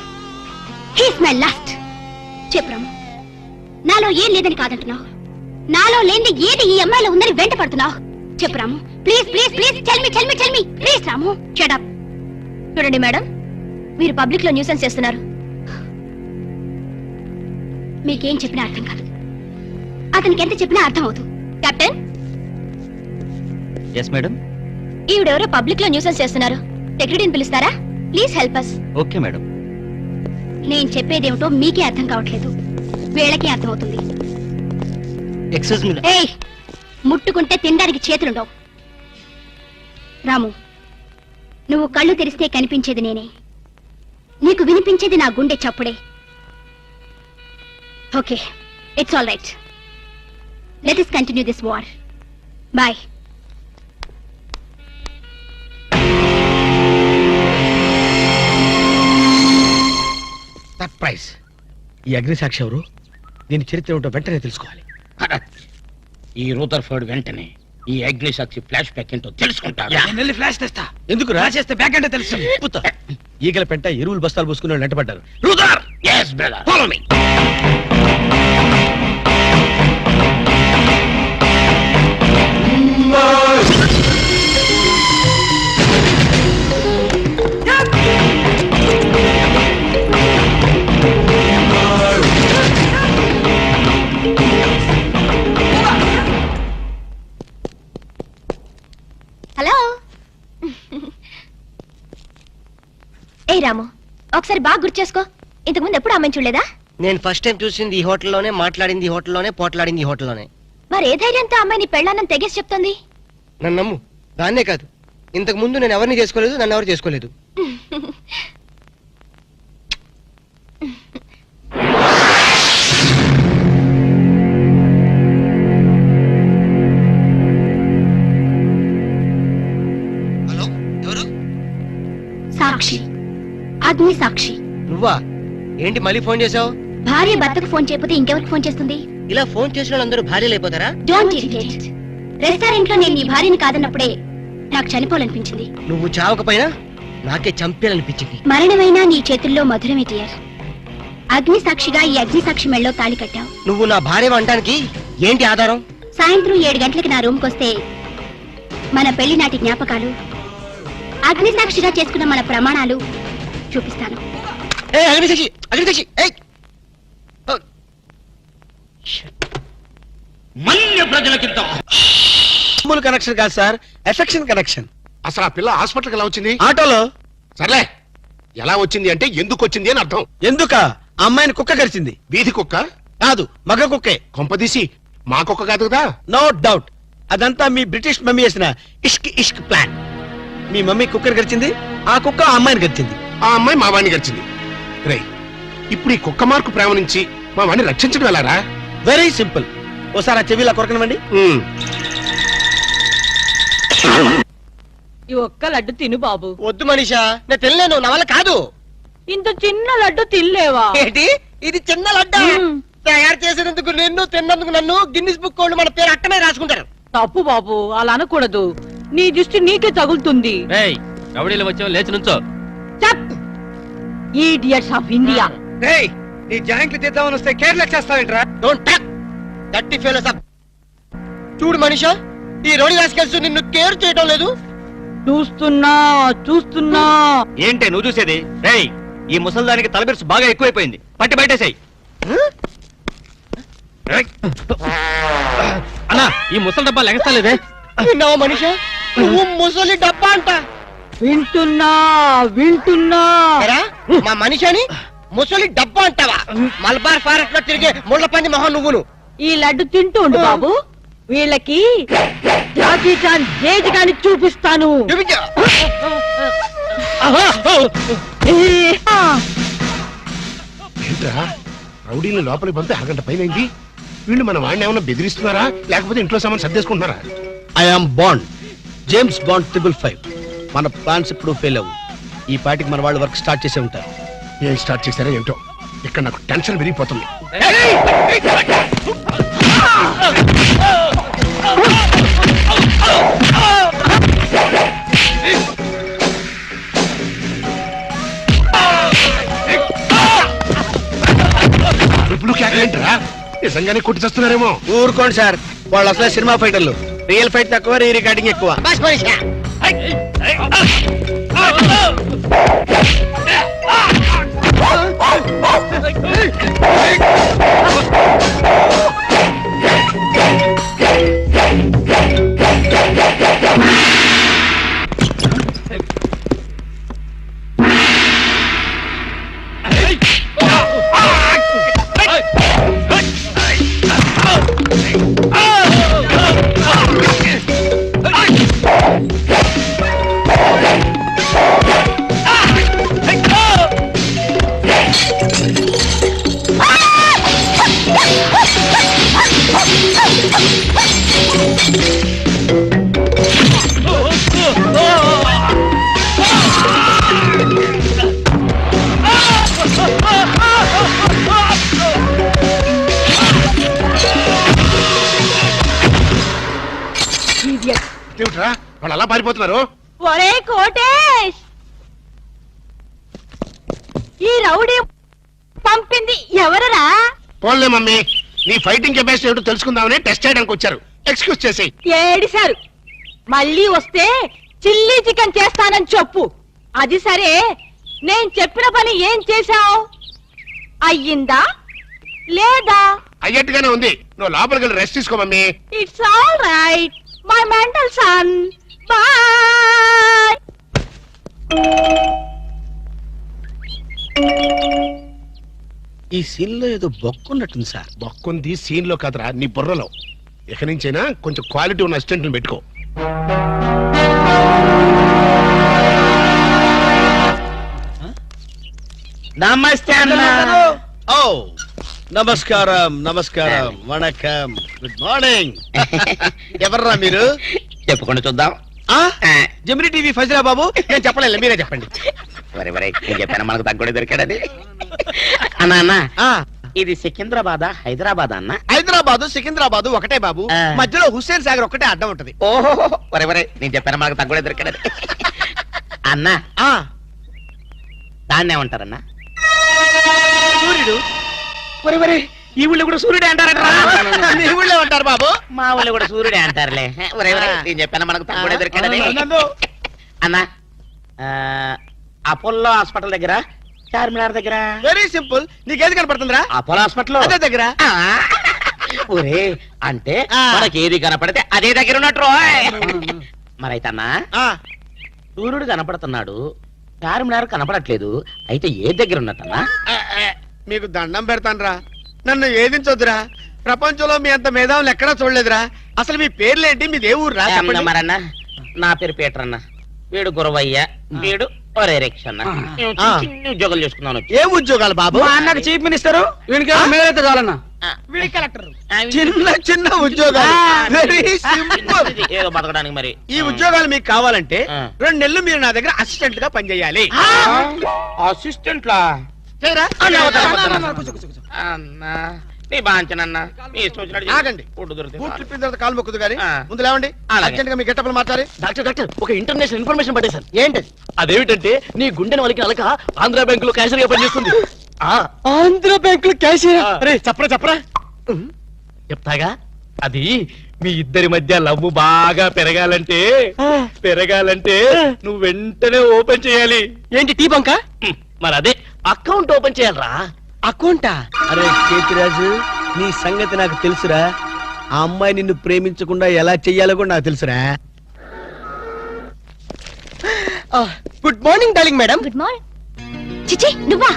Speaker 3: he's my last. చెప్పు రాము, నాలో ఏం లేదని కాదంటున్నావు, నాలో లేని ఏది ఈ అమ్మాయిలో ఉందని వెంట పడుతున్నావు. చెప్పు Ramu, please please please, tell me please. Ramu, shut up. చూడండి మేడం, మీరు పబ్లిక్ లో న్యూసెన్స్ చేస్తున్నారు. మీకేం చెప్పినా అర్థం కాదు, అతనికి ఎంత చెప్పినా అర్థం అవుతుంది. Captain,
Speaker 4: yes madam.
Speaker 3: ఈవిడెవరో పబ్లిక్ లో న్యూసెన్స్ చేస్తున్నారు, సెక్రటరీని పిలుస్తారా? Please help us.
Speaker 4: Okay madam.
Speaker 3: నేను చెప్పేదేమిటో మీకే అర్థం కావట్లేదు, వీళ్ళకే అర్థం అవుతుంది.
Speaker 2: Excuse me.
Speaker 3: ఏయ్, ముట్టుకుంటే తినడానికి చేతులుండవు. రాము, నువ్వు కళ్ళు తెరిస్తే కనిపించేది నేనే, నీకు వినిపించేది నా గుండె చప్పుడే. Okay, it's all right. Let us continue this war. Bye.
Speaker 1: Surprise. ఈ అగ్నిసాక్షి ఎవరు? దీని చరిత్ర ఏమిటో వెంటనే తెలుసుకోవాలి.
Speaker 5: ఈ రూదర్ఫర్డ్ వెంటనే ఈ అగ్ని సాక్షి ఫ్లాష్ బ్యాక్ ఏంటో తెలుసుకుంటాడు.
Speaker 8: నేను వెళ్ళి ఫ్లాష్ తెస్తా.
Speaker 1: ఎందుకు రా?
Speaker 8: ఫ్లాష్ చేస్తే బ్యాక్ అంటే తెలుసు.
Speaker 1: ఈగల పెంట ఎరువులు బస్తాలు పూసుకుని వెంటబడ్డారు.
Speaker 5: Brother, yes brother, follow me.
Speaker 3: Hello. ఏ రాము, ఒకసారి బాగా గుర్తు చేసుకో, ఇంతకు ముందు ఎప్పుడు అమ్మాయిని చూడలేదా?
Speaker 2: నేను ఫస్ట్ టైం చూసింది ఈ హోటల్లోనే, మాట్లాడింది ఈ హోటల్లోనే, పోట్లాడింది ఈ హోటల్లోనే.
Speaker 3: మరి ఏ ధైర్యంతో అమ్మాయిని పెళ్ళానని తెగేసి చెప్తుంది?
Speaker 2: నన్ను నమ్ము. దాన్నే కాదు, ఇంతకు ముందు నేను ఎవరిని చేసుకోలేదు, నన్ను ఎవరు చేసుకోలేదు. హలో, ఎవరు?
Speaker 3: సాక్షి, అగ్ని సాక్షి.
Speaker 2: నువ్వా? ఏంటి మళ్ళీ ఫోన్ చేసావు?
Speaker 3: భార్య భర్తకు ఫోన్ చేయకపోతే ఇంకెవరికి ఫోన్ చేస్తుంది?
Speaker 2: ఇలా ఫోన్ చేసిన వాళ్ళందరూ భార్యలు అయిపోతారా?
Speaker 3: Don't irritate. రెస్టారెంట్ లో నేను నీ భార్యని కాదన్నప్పుడే నాకు చనిపోవాలనిపించింది.
Speaker 2: నువ్వు చావకపోయినా నాకే చంపేయాలనిపించింది.
Speaker 3: మరణమైనా నీ చేతుల్లో మధురమే డియర్. అగ్ని సాక్షిగా ఈ అగ్ని సాక్షి మెళ్ళలో తాళి కట్టావు.
Speaker 2: నువ్వు నా భార్య అనడానికి ఏంటి ఆధారం?
Speaker 3: సాయంత్రం 7 గంటలకి నా రూమ్ కొస్తే మన పెళ్లి నాటి జ్ఞాపకాలు, అగ్ని సాక్షిగా చేసుకున్న మన ప్రమాణాలు చూపిస్తాను.
Speaker 2: అగ్నిసాక్షి, అగ్నిసాక్షి.
Speaker 5: మన్య ప్రజలకింత
Speaker 1: మామూలు కనెక్షన్ కాదు సార్, ఎఫెక్షన్ కనెక్షన్.
Speaker 6: అసలు ఆ పిల్ల హాస్పిటల్కి ఎలా వచ్చింది?
Speaker 1: ఆటోలో.
Speaker 6: సర్లే, ఎలా వచ్చింది అంటే ఎందుకు వచ్చింది అని అర్థం.
Speaker 1: ఎందుక? అమ్మాయిని కుక్క కరిచింది.
Speaker 6: వీధి కుక్క
Speaker 1: కాదు, మగ కుక్కే.
Speaker 6: కొంపదీసి మా కుక్క కాదు కదా?
Speaker 1: నో డౌట్, అదంతా మీ బ్రిటిష్ మమ్మీ చేసిన ఇష్క్ ఇష్క్ ప్లాన్. మీ మమ్మీ కుక్కర్ గడిచింది, ఆ కుక్క ఆ అమ్మాయిని గడిచింది.
Speaker 6: ఆ అమ్మాయి మా వాణ్ణి గడిచింది. రే, ఇప్పుడు ఈ కుక్క మార్కు ప్రేమ నుంచి మా వాణ్ణి రక్షించడం ఎలారా?
Speaker 1: Very simple. ఓసారి ఆ చెవిలా కొరకనివ్వండి.
Speaker 9: ఈ ఒక్క లడ్డు తిను బాబు.
Speaker 2: వద్దు మనీషా, నేను తినలేను, నా వల్ల కాదు.
Speaker 9: ఇంత చిన్న లడ్డు తినలేవా?
Speaker 2: ఏంటి ఇది చిన్న లడ్డా? తయారు చేసినందుకు నిన్ను, తిన్నందుకు నన్ను గిన్నిస్ బుక్ వాళ్ళు మన పేరు అట్టనే రాసుకుంటారు.
Speaker 9: తప్పు బాబు, అలా అనకూడదు. నీ దృష్టి నీకే తగులుతుంది.
Speaker 4: రౌడీలు వచ్చావు, లేచి నుంచో.
Speaker 9: చప్ ఈడియట్స్ ఆఫ్ ఇండియా.
Speaker 8: నీ జాయింట్లు తీద్దామని వస్తే కేర్లెస్ చేస్తావేంట్రా?
Speaker 2: డోంట్ టాక్ దట్టి ఫెలోస్ అప్. చూడు మనిషా, ఈ రోడి రాసుకెళ్తూ నిన్ను కేర్ చేయడం లేదు.
Speaker 9: చూస్తున్నా
Speaker 4: ఏంటే నువ్వు చూసేది? రేయ్, ఈ ముసల్దానికి తలబిరుసు బాగా ఎక్కువైపోయింది, పట్టి బయటేసాయి. అన్నా, ఈ ముసలి డబ్బా లెగస్తలేదే.
Speaker 2: విన్నావా మనిషా, నువ్వు ముసలి డబ్బా అంట.
Speaker 9: వింటున్నా
Speaker 2: ఎరా, మా మనిషిని ముసలి డబ్బా అంటావా? మలబార్ ఫారెస్ట్ లో తిరిగే ముళ్ళ పంది మొహం నువ్వును.
Speaker 9: ఈ లడ్డు తింటూ ఉండు బాబు, వీళ్ళకి జాకీ చాన్ జేజ్ గాని చూపిస్తాను.
Speaker 2: చూపించు.
Speaker 1: ఏంట్రా, రౌడీని లోపలికి పంపి అరగంట పైనైంది. వీళ్ళు మన వాడిని ఏమన్నా బెదిరిస్తున్నారా, లేకపోతే ఇంట్లో సామాన్ సర్దేసుకుంటున్నారా?
Speaker 6: I'm Bond, James Bond 555. మన ప్లాన్స్ ఇప్పుడు ఫెయిల్ అవ్వు. ఈ పాటికి మన వాళ్ళు వర్క్ స్టార్ట్ చేసే ఉంటారు.
Speaker 1: ఏం స్టార్ట్ చేశారో ఏంటో, ఇక్కడ నాకు టెన్షన్ పెరిగిపోతుంది. ఇప్పుడు కేకలేంటరా, నిజంగానే కొట్టి చేస్తున్నారేమో.
Speaker 6: ఊరుకోండి సార్, వాళ్ళు అసలే సినిమా ఫైటర్లు. రియల్ ఫైట్ తక్కువ, రీ రికార్డింగ్ ఎక్కువ.
Speaker 2: బస్ మనిషా.
Speaker 1: ఏమిట్రా, వాళ్ళు అలా పారిపోతున్నారు?
Speaker 9: ఒరే కోటేష్, ఈ రౌడీ పంపింది ఎవరరా?
Speaker 1: పోన్లే మమ్మీ, నీ ఫైటింగ్ కెపాసిటీ ఏమిటో తెలుసుకుందామని టెస్ట్ చేయడానికి వచ్చారు. ఎక్స్క్యూజ్ చేసి.
Speaker 9: ఏడిశారు. మళ్ళీ వస్తే చిల్లీ చికెన్ చేస్తానని చెప్పు. అది సరే, నేను చెప్పిన పని ఏం చేశావు? అయ్యిందా లేదా?
Speaker 1: అయ్యట్టుగానే ఉంది. నువ్వు లోపలికి వెళ్ళి రెస్ట్ తీసుకో mummy.
Speaker 9: It's all right my mental son. Bye.
Speaker 6: ఈ సీన్ లో ఏదో బొక్కున్నట్టుంది సార్.
Speaker 1: బొక్కుంది సీన్ లో కాదురా, నీ బుర్రలో. ఇక నుంచైనా కొంచెం క్వాలిటీ ఉన్న అసిస్టెంట్ పెట్టుకో.
Speaker 6: నమస్తే అన్న. ఓ నమస్కారం, నమస్కారం, వణకం, గుడ్ మార్నింగ్. ఎవర్రా మీరు?
Speaker 4: చెప్పుకొని చూద్దాం.
Speaker 6: జమిని టీవీ ఫజరా బాబు. నేను చెప్పలేదు, మీరే చెప్పండి.
Speaker 4: నేను చెప్పాను మనకు తగ్గుడే దొరికాడని. అన్నా అన్న, ఇది సికింద్రాబాద్ హైదరాబాద్ అన్న?
Speaker 6: హైదరాబాదు సికింద్రాబాదు ఒకటే బాబు, మధ్యలో హుస్సేన్ సాగర్ ఒకటే అడ్డం ఉంటది.
Speaker 4: ఓహో, నేను చెప్పాను మనకు తగ్గుడే దొరికాడని. అన్న, దాన్ని ఏమంటారన్నా?
Speaker 6: సూర్యుడు.
Speaker 4: ఈ ఊళ్ళో కూడా సూర్యుడే అంటారట.
Speaker 6: మీ ఊళ్ళో ఉంటారు బాబు.
Speaker 4: మా ఊళ్ళో కూడా సూర్యుడే అంటారులే. నేను చెప్పాను మనకు తగ్గుడే దొరికాడని. అన్న, అపోలో హాస్పిటల్ దగ్గర, చార్మినార్ దగ్గర.
Speaker 6: Very simple. నీకేది కనపడుతుందిరా?
Speaker 4: అపోలో హాస్పిటల్
Speaker 6: అదే దగ్గర.
Speaker 4: ఒరే, అంటే మనకి ఏది కనపడితే అదే దగ్గర ఉన్నట్టు. మరైతే అన్నా, సూర్యుడు కనపడుతున్నాడు, చార్మినార్ కనపడట్లేదు, అయితే ఏ దగ్గర ఉన్నట్టన్నా?
Speaker 6: మీకు దండం పెడతానురా, నన్ను ఏదించొద్దురా. ప్రపంచంలో మీ అంత మేధావులు ఎక్కడా చూడలేదురా. అసలు మీ పేర్లేంటి, మీది ఏ ఊరు రా?
Speaker 4: మరన్నా, నా పేరు పీటర్ అన్న, వీడు గురవయ్య, వీడు ఒరే రిక్ష అన్న. చిన్న ఉద్యోగాలు చేసుకున్నాను.
Speaker 6: ఏ ఉద్యోగాలు బాబు?
Speaker 8: మా అన్నకు చీఫ్ మినిస్టర్, మేలైతే చాలన్నా.
Speaker 6: చిన్న చిన్న ఉద్యోగాలు. Very simple.
Speaker 4: ఏదో బతకడానికి మరి.
Speaker 6: ఈ ఉద్యోగాలు మీకు కావాలంటే 2 నెలలు మీరు నా దగ్గర అసిస్టెంట్ గా పనిచేయాలి.
Speaker 4: అసిస్టెంట్ లా?
Speaker 6: చేయరా?
Speaker 4: అన్నా, నీ బాంచనన్నా నీ ఇష్టం వచ్చినట్టు చేయి.
Speaker 1: ఆగండి.
Speaker 4: ఫుడ్ దొరికితే
Speaker 1: బూట్
Speaker 4: చాలు.
Speaker 1: ట్రిప్పిన తర్వాత కాలు మొక్కుదు కానీ
Speaker 4: ఆ.
Speaker 1: ముందు లేవండి.
Speaker 4: అలాగే.
Speaker 1: అర్జెంట్ గా మీ గెట్టపలు మార్చాలి.
Speaker 8: డాక్టర్ ఒక ఇంటర్నేషనల్ ఇన్ఫర్మేషన్ పట్టేశాను.
Speaker 2: ఏంటది?
Speaker 8: అదేమిటంటే నీ గుండెని వలికిన అలక ఆంధ్ర బ్యాంక్ లో క్యాషియర్ గా పనిచేస్తుంది.
Speaker 2: ఆంధ్ర బ్యాంకులో క్యాషియర్.
Speaker 8: అరే చెప్పరా చెప్తాగా. అది మీ ఇద్దరి మధ్య లవ్ బాగా పెరగాలంటే నువ్వు వెంటనే ఓపెన్ చేయాలి.
Speaker 2: ఏంటి టీ బంక?
Speaker 8: మరి అదే అకౌంట్ ఓపెన్ చేయాలరా.
Speaker 2: అకౌంటా?
Speaker 10: అరే కేతిరాజు, నీ సంగతి నాకు తెలుసురా. ఆ అమ్మాయి నిన్ను ప్రేమించకుండా ఎలా చెయ్యాలో కూడా నాకు తెలుసురా.
Speaker 2: Good morning darling madam.
Speaker 3: Good morning. చిచి నువ్వా?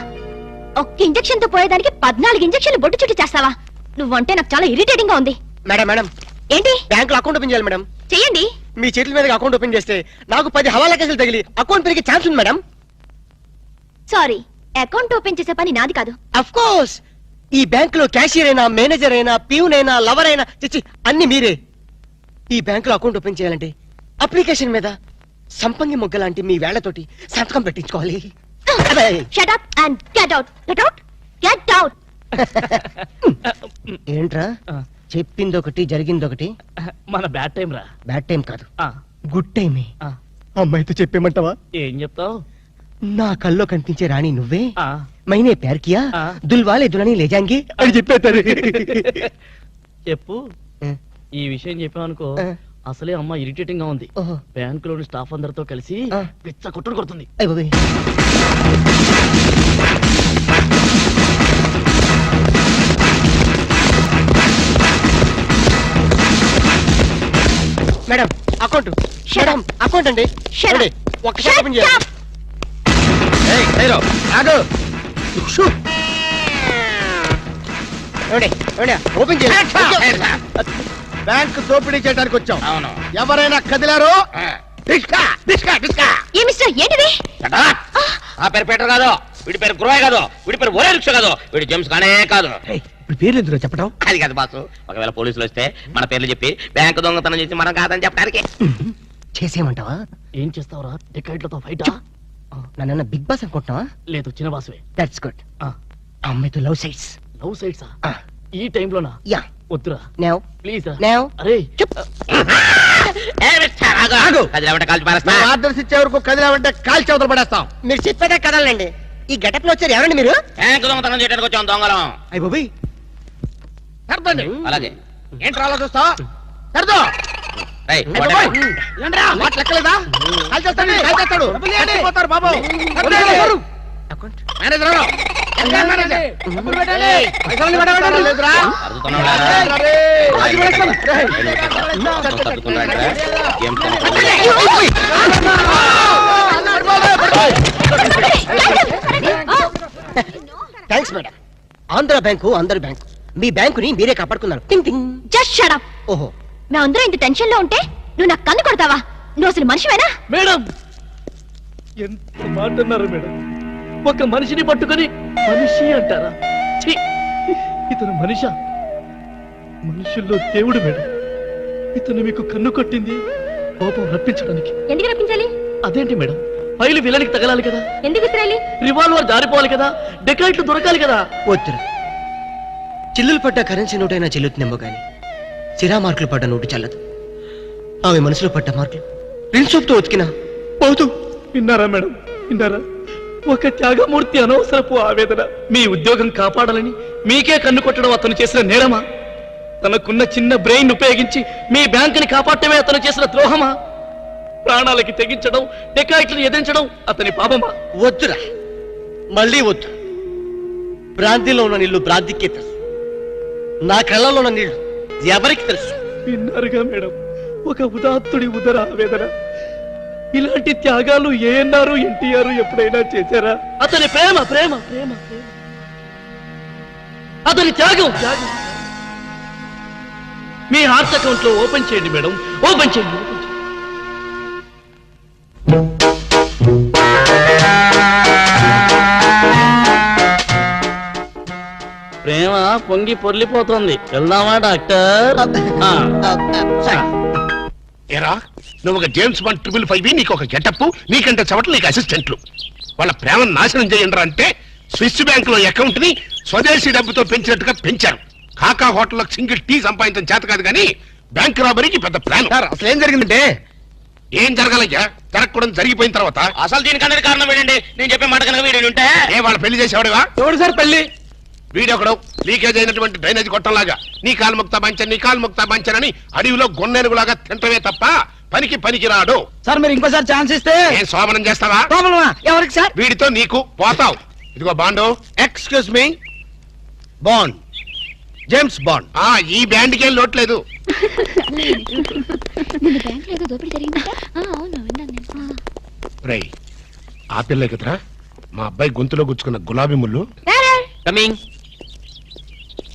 Speaker 3: ఒక్క ఇంజెక్షన్ తో పోయేదానికి 14 ఇంజెక్షన్లు బొట్టు చుట్టూ చేస్తావా? నువ్వంటే నాకు చాలా ఇరిటేటింగ్ గా ఉంది.
Speaker 2: మేడం
Speaker 3: ఏంటి?
Speaker 2: బ్యాంక్ లో అకౌంట్ ఓపెన్ చేయాలి మేడం.
Speaker 3: చెయ్యండి.
Speaker 2: మీ చేతుల మీద అకౌంట్ ఓపెన్ చేస్తే నాకు 10 హవాలా కేసులు తగిలి అకౌంట్ పెరిగే ఛాన్స్ ఉంది మేడం.
Speaker 3: సారీ, అకౌంట్ ఓపెన్ చేసే పని నాది కాదు.
Speaker 2: అఫ్ కోర్స్ ఈ బ్యాంక్ లో క్యాషియర్ అయినా, మేనేజర్ అయినా, ప్యూన్ అయినా, లవర్ అయినా, చిచ్చి అన్ని మీరే. ఈ బ్యాంక్ లో అకౌంట్ ఓపెన్ చేయాలంటే అప్లికేషన్ మీద సంపంగి మొగ్గ లాంటి మీ వేళ్లతోటి సంతకం పెట్టించుకోవాలి.
Speaker 3: Shut up and get out. Get out. Get out.
Speaker 2: ఏంట్రా చెప్పిందొకటి జరిగిందొకటి?
Speaker 8: మన బ్యాడ్ టైం రా.
Speaker 2: బ్యాడ్ టైం కాదు, గుడ్ టైమే.
Speaker 8: ఆ.
Speaker 2: అమ్మాయితో చెప్పేమంటావా?
Speaker 8: ఏం చెప్తావు?
Speaker 2: నా కల్లో కనిపించే రాణి నువ్వే, మైనే ప్యార్ కియా, దుల్వాలే దులని లేజాంగి అని చెప్పేస్తారు.
Speaker 8: చెప్పు. ఈ విషయం చెప్పావనుకో అసలే అమ్మ ఇరిటేటింగ్ గా ఉంది.
Speaker 2: ఓహో.
Speaker 8: బ్యాంకులోని స్టాఫ్ అందరితో కలిసి పిచ్చ కొట్టుడు కొడుతుంది.
Speaker 2: అయ్ బాబోయ్. Madam account. మేడం అకౌంట్ అండి.
Speaker 3: Shut up.
Speaker 2: ఒక్కసారి
Speaker 3: Shut
Speaker 2: ఓపెన్ చేయాలి.
Speaker 3: up.
Speaker 2: ఓపెన్ చేయాలి.
Speaker 1: బ్యాంక్ దోపిడీ చేయడానికి వచ్చాం.
Speaker 4: అవును.
Speaker 1: ఎవరైనా కదిలారో డిస్కా డిస్కా డిస్కా.
Speaker 3: ఏ మిస్టర్ ఏంటిది?
Speaker 4: ఆ పేరు పీటర్ కాదు, వీడి పేరు గురవయ్య కాదు, వీడి పేరు ఒరే రిక్ష కాదు, వీడి జేమ్స్ కానే కాదు.
Speaker 10: ఇప్పుడు పేర్లు ఎందుకు చెప్పడం?
Speaker 4: అది కాదు బాసు, ఒకవేళ పోలీసులు వస్తే మన పేర్లు చెప్పి బ్యాంకు దొంగతనం చేసి మనం కాదని చెప్పడానికి.
Speaker 2: చేసేయమంటావా?
Speaker 8: ఏం చేస్తావురా? టికెట్లతో ఫైటా?
Speaker 2: నన్ను బిగ్ బాస్ అనుకుంటున్నావా?
Speaker 8: లేదు, చిన్న బాసువే.
Speaker 2: That's good. అమ్మాయితో లవ్ సైట్స్.
Speaker 8: లవ్ సైడ్సా? ఈ టైంలోనా?
Speaker 2: యా.
Speaker 8: వద్దురా
Speaker 2: నౌ
Speaker 8: ప్లీజ్ రా.
Speaker 2: నౌ
Speaker 8: అరే
Speaker 4: ఏ మిస్టర్, ఆగు. కదిలామంటే కాల్చి పారేస్తా.
Speaker 1: ఆర్డర్స్ ఇచ్చే వరకు కదిలామంటే కాల్చి అవతల పడేస్తాం.
Speaker 2: మీరు చెప్పేదే కదలండి. ఈ గెటప్ లో వచ్చారు ఎవరండి మీరు?
Speaker 4: బ్యాంకు దొంగతనం చేయడానికి వచ్చాం, దొంగలం.
Speaker 2: అయ్య బాబోయ్.
Speaker 1: సర్దండి.
Speaker 4: అలాగే.
Speaker 1: ఏంట్రా అలా చూస్తావు? సర్దో.
Speaker 4: రేయ్,
Speaker 1: అయ్ బాబోయ్. ఏంట్రా మాట లెక్కలేదా? కాల్చేస్తాడు, కాల్చేస్తాడు. చచ్చిపోతారు బాబు. సర్దేయండి.
Speaker 2: అకౌంట్.
Speaker 1: మేనేజర్ ఎవరు? మేనేజర్. డబ్బులు పెట్టండి. పైసలు పెట్టండి. లేదురా?
Speaker 4: సర్దుతున్నావురా?
Speaker 1: రే. అది పడేస్తాం.
Speaker 4: సర్దుతున్నారా? జేమ్స్ కానే కాదు.
Speaker 2: Thanks madam. ఆంధ్ర బ్యాంకు అందరి బ్యాంకు. మీ బ్యాంకుని మీరే కాపాడుకున్నారు. టింగ్ టింగ్.
Speaker 3: Just shut up.
Speaker 2: ఓహో.
Speaker 3: మేమందరం ఇంత టెన్షన్ లో ఉంటే నువ్వు నాకు కన్ను కొడతావా? నువ్వు అసలు మనిషివేనా?
Speaker 8: మేడం, ఎంత మాట అన్నారు మేడం. ఒక మనిషిని పట్టుకొని మనిషి అంటారా? ఛీ! ఇతను మనిషా? మనుషుల్లో దేవుడు మేడం. ఇతను మీకు కన్ను కొట్టింది కోపం రప్పించడానికి.
Speaker 3: ఎందుకు రప్పించాలి?
Speaker 8: అదేంటి మేడం, ఫైలు విలనికి తగలాలి కదా,
Speaker 3: ఎందుకు విసిరాలి?
Speaker 8: రివాల్వర్ జారిపోవాలి కదా, డెకాయిట్లు దొరకాలి కదా.
Speaker 2: వద్దురా. చిల్లులు పడ్డ కరెన్సీ నోటైనా చెల్లుతుందేమో గాని సిరా మార్కులు పడ్డ నోటు చల్లదు. ఆమె మనసులో పడ్డ మార్కులు ప్రిన్సోప్ తో ఉతికినా పోతూ.
Speaker 8: విన్నారా మేడం, విన్నారా? ఒక త్యాగమూర్తి అనవసరపు ఆవేదన. మీ ఉద్యోగం కాపాడాలని మీకే కన్ను కొట్టడం అతను చేసిన నేరమా? తనకున్న చిన్న బ్రెయిన్ ఉపయోగించి మీ బ్యాంకుని కాపాడటమే అతను చేసిన ద్రోహమా? ప్రాణాలకి తెగించడం, డెకాయిట్లను ఎదించడం అతని పాపమా?
Speaker 2: వద్దురా, మళ్ళీ వద్దు. భ్రాంతిలో ఉన్న నీళ్లు భ్రాంతికే తెలుసు. నా కళ్ళలో ఉన్న నీళ్లు ఎవరికి తెలుసు?
Speaker 8: విన్నారుగా మేడం, ఒక ఉదాత్తుడి ఉదర ఆవేదన. ఇలాంటి త్యాగాలు ఏఎన్ఆర్, ఎన్టీఆర్ ఎప్పుడైనా చేశారా? అతని ప్రేమ ప్రేమ ప్రేమ ప్రేమ, అతని త్యాగం త్యాగం. మీ హార్ట్ అకౌంట్ లో ఓపెన్ చేయండి మేడం, ఓపెన్ చేయండి, ఓపెన్ చేయండి. ప్రేమ పొంగి పొర్లిపోతుంది. వెళ్దామా డాక్టర్?
Speaker 6: ఏరా, నువ్వు ఒక జేమ్స్ బాండ్ 555, నీకు ఒక గెటప్, నీకంటే చవట్లు నీకు అసిస్టెంట్లు. వాళ్ళ ప్రేమను నాశనం చేయండి అంటే స్విస్ బ్యాంక్ లో అకౌంట్ ని స్వదేశీ డబ్బుతో పెంచినట్టుగా పెంచారు. కాకా హోటల్లో సింగిల్ టీ సంపాదించడం చేత కాదు కానీ బ్యాంక్ రాబరీకి పెద్ద ప్లాన్.
Speaker 1: సార్ అసలు ఏం జరిగిందంటే
Speaker 6: ఏం జరగాలయ్యా? జరగకూడదు జరిగిపోయిన తర్వాత
Speaker 4: అసలు దీనికన్నా కారణం ఏంటండి? నేను చెప్పే మాట కనుక వీడు ఉంటే
Speaker 6: ఏ వాళ్ళ పెళ్లి చేసేవాడువా?
Speaker 1: ఎవడు సార్ పెళ్లి?
Speaker 6: వీడొకడు లీకేజ్ అయినటువంటి డ్రైనేజ్ గొట్టంలాగా నీ కాలు ముక్తా బంచన్ నీ కాలు ముక్తా బంచన్ అని అడవిలో గొన్నెనుగులాగా తింటమే తప్ప పనికి రాడు.
Speaker 1: సార్ మీరు ఇంకోసారి ఛాన్స్ ఇస్తే
Speaker 6: ఏం శోభనం చేస్తావా?
Speaker 1: ఎవరికి సార్?
Speaker 6: వీడితో నీకు పోతావు. ఇదిగో bond.
Speaker 1: Excuse me, bond, James bond.
Speaker 6: ఈ బ్యాండ్కి ఏం లోట్లేదు. రేయ్, ఆ పిల్లే కదరా మా అబ్బాయి గొంతులో గుచ్చుకున్న గులాబీ ముళ్ళు.
Speaker 4: కమింగ్.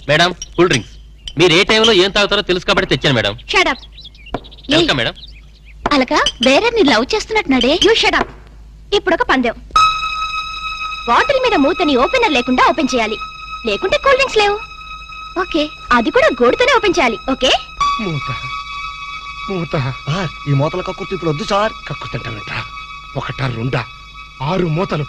Speaker 4: Madam cool drinks. మీరు ఏ టైంలో ఏం తాగుతారో తెలుసు కాబట్టి తెచ్చాను మేడం.
Speaker 3: షడప్.
Speaker 4: Welcome madam.
Speaker 3: అలక వేరే ని లవ్ చేస్తున్నట్టున్నాడే. You shut up. ఇప్పుడు ఒక పందెం. బాటిల్ మీద మూతని ఓపెనర్ లేకుండా ఓపెన్ చేయాలి, లేకుంటే కూల్ డ్రింక్స్ లేవు. ఓకే, అది కూడా గోడుతోనే ఓపెన్ చేయాలి. ఓకే?
Speaker 6: మూత మూత.
Speaker 1: ఈ మూతల కక్కుర్తి ఇప్పుడు వద్దు సార్.
Speaker 6: కక్కుతంటానంట. ఒకటా రెండా 6 మూతలు.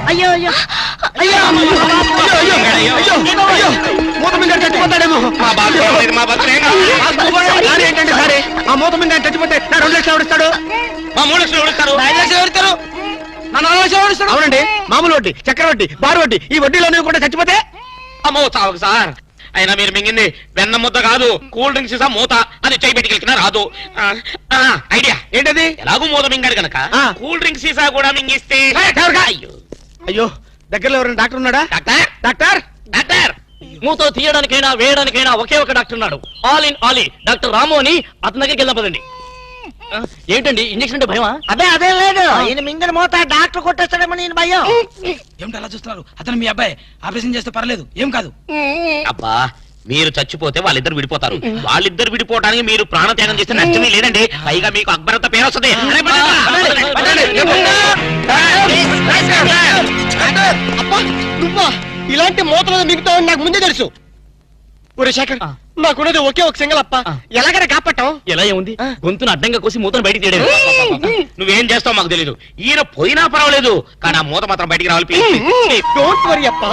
Speaker 9: అయ్యో అయ్యో
Speaker 1: మూత మీద చచ్చిపోతాడేమో. ఏంటంటే సరే ఆ మూత మీద చచ్చిపోతే నా 2 లక్షలు ఎవరిస్తాడు?
Speaker 4: మా 3 లక్షలు ఎవరిస్తారు?
Speaker 1: 5 లక్షలు ఎవరిస్తారు? నా 4 లక్షలు ఎవరిస్తాడు? అవునండి, మామూలు వడ్డీ, చక్కెర వడ్డీ, బారు వడ్డీ, ఈ వడ్డీలోనే కూడా చచ్చిపోతే
Speaker 4: అమ్మో చావకు సార్. అయినా మీరు మింగింది వెన్న ముద్ద కాదు, కూల్ డ్రింక్స్ సీసా మూత. అది చేయి పెట్టుకెళ్తున్నా రాదు. ఐడియా
Speaker 1: ఏంటది?
Speaker 4: ఎలాగూ మూత మింగాడు కనుక కూల్ డ్రింక్స్ సీసా కూడా మింగిస్తే. అయ్యో
Speaker 1: అయ్యో, దగ్గరలో ఎవరైనా డాక్టర్ ఉన్నాడా?
Speaker 4: డాక్టర్
Speaker 1: డాక్టర్
Speaker 4: డాక్టర్
Speaker 8: మూతో తీయడానికైనా వేయడానికైనా ఒకే ఒక డాక్టర్ ఉన్నాడు. ఆల్ ఇన్ ఆల్ డాక్టర్ రాము అని అతని దగ్గరికి వెళ్దాం పదండి. ఏంటండి ఇంజక్షన్ అంటే భయమా?
Speaker 9: అదే లేదు, ఈయన మింగిన మూత డాక్టర్ కొట్టేస్తాడేమో నేను భయం.
Speaker 11: ఏమిటి అలా చూస్తున్నారు? అతను మీ అబ్బాయి, ఆపరేషన్ చేస్తే పర్లేదు, ఏం కాదు.
Speaker 4: అబ్బా, మీరు చచ్చిపోతే వాళ్ళిద్దరు విడిపోతారు. వాళ్ళిద్దరు విడిపోవడానికి మీరు ప్రాణత్యాగం చేస్తే నష్టమే లేదండి. పైగా మీకు అక్బరంత పేరు వస్తుంది.
Speaker 1: నువ్వా ఇలాంటి మూతలు మిగతావు నాకు ముందే తెలుసు. ఒరే శేఖర్, నాకున్నది ఒకే ఒక సింగల్ అప్ప, ఎలాగైనా కాపాటం.
Speaker 8: ఎలా ఏముంది, గొంతును అడ్డంగా కోసి మూతను బయటికి తీయడం.
Speaker 4: నువ్వేం చేస్తావు మాకు తెలీదు. ఈయన పోయినా పర్వాలేదు, కానీ ఆ మూత మాత్రం బయటికి రావాలి please.
Speaker 2: డోంట్ వరీ అప్ప,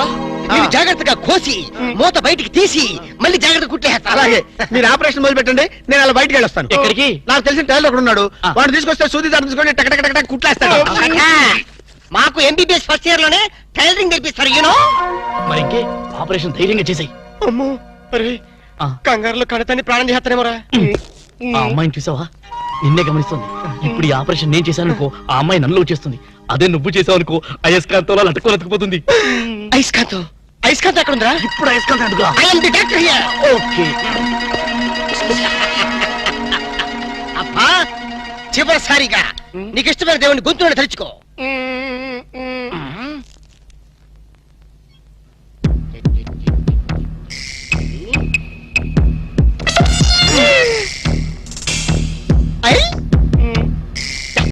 Speaker 2: నేను జాగ్రత్తగా కోసి మూత బయటికి తీసి మళ్ళీ జాగ్రత్త కుట్టేస్తా.
Speaker 1: అలాగే, మీరు ఆపరేషన్ మొదలు పెట్టండి, నేను అలా బయటికి వెళ్ళొస్తాను.
Speaker 8: ఎక్కడికి?
Speaker 1: నాకు తెలిసిన టైలర్ ఒకడు ఉన్నాడు, వాడు తీసుకొస్తే సూది దాన్ని తీసుకొని టక్ టక్ టక్ కుట్లేస్తాడు.
Speaker 2: మాకు ఎంబీబీఎస్ ఫస్ట్ ఇయర్ లోనే టైలరింగ్ నేర్పిస్తారు యూనో.
Speaker 8: మరి ఇంకే ఆపరేషన్ ధైర్యంగా చేసాయి.
Speaker 1: అమ్మో, అరే కంగారులో కడతాన్ని ప్రాణం చేస్తానేమోరా.
Speaker 8: ఆ అమ్మాయిని చూసావా, నిన్నే గమనిస్తుంది. ఇప్పుడు ఈ ఆపరేషన్ నేను చేశాను అనుకో, ఆ అమ్మాయి నన్ను వచ్చేస్తుంది. అదే నువ్వు చేసావు అనుకో, అయస్కాంతో లట్టుకొని అతుకుపోతుంది.
Speaker 2: ఐస్కాంతం, ఐస్కాంతం ఎక్కడ ఉందిరా?
Speaker 8: ఇప్పుడు అయస్కాంతం అడుగురా.
Speaker 2: I am the doctor here.
Speaker 8: Okay.
Speaker 2: అప్పా, చివరిసారిగా నీకు ఇష్టమైన దేవుని గొంతులను తలుచుకో.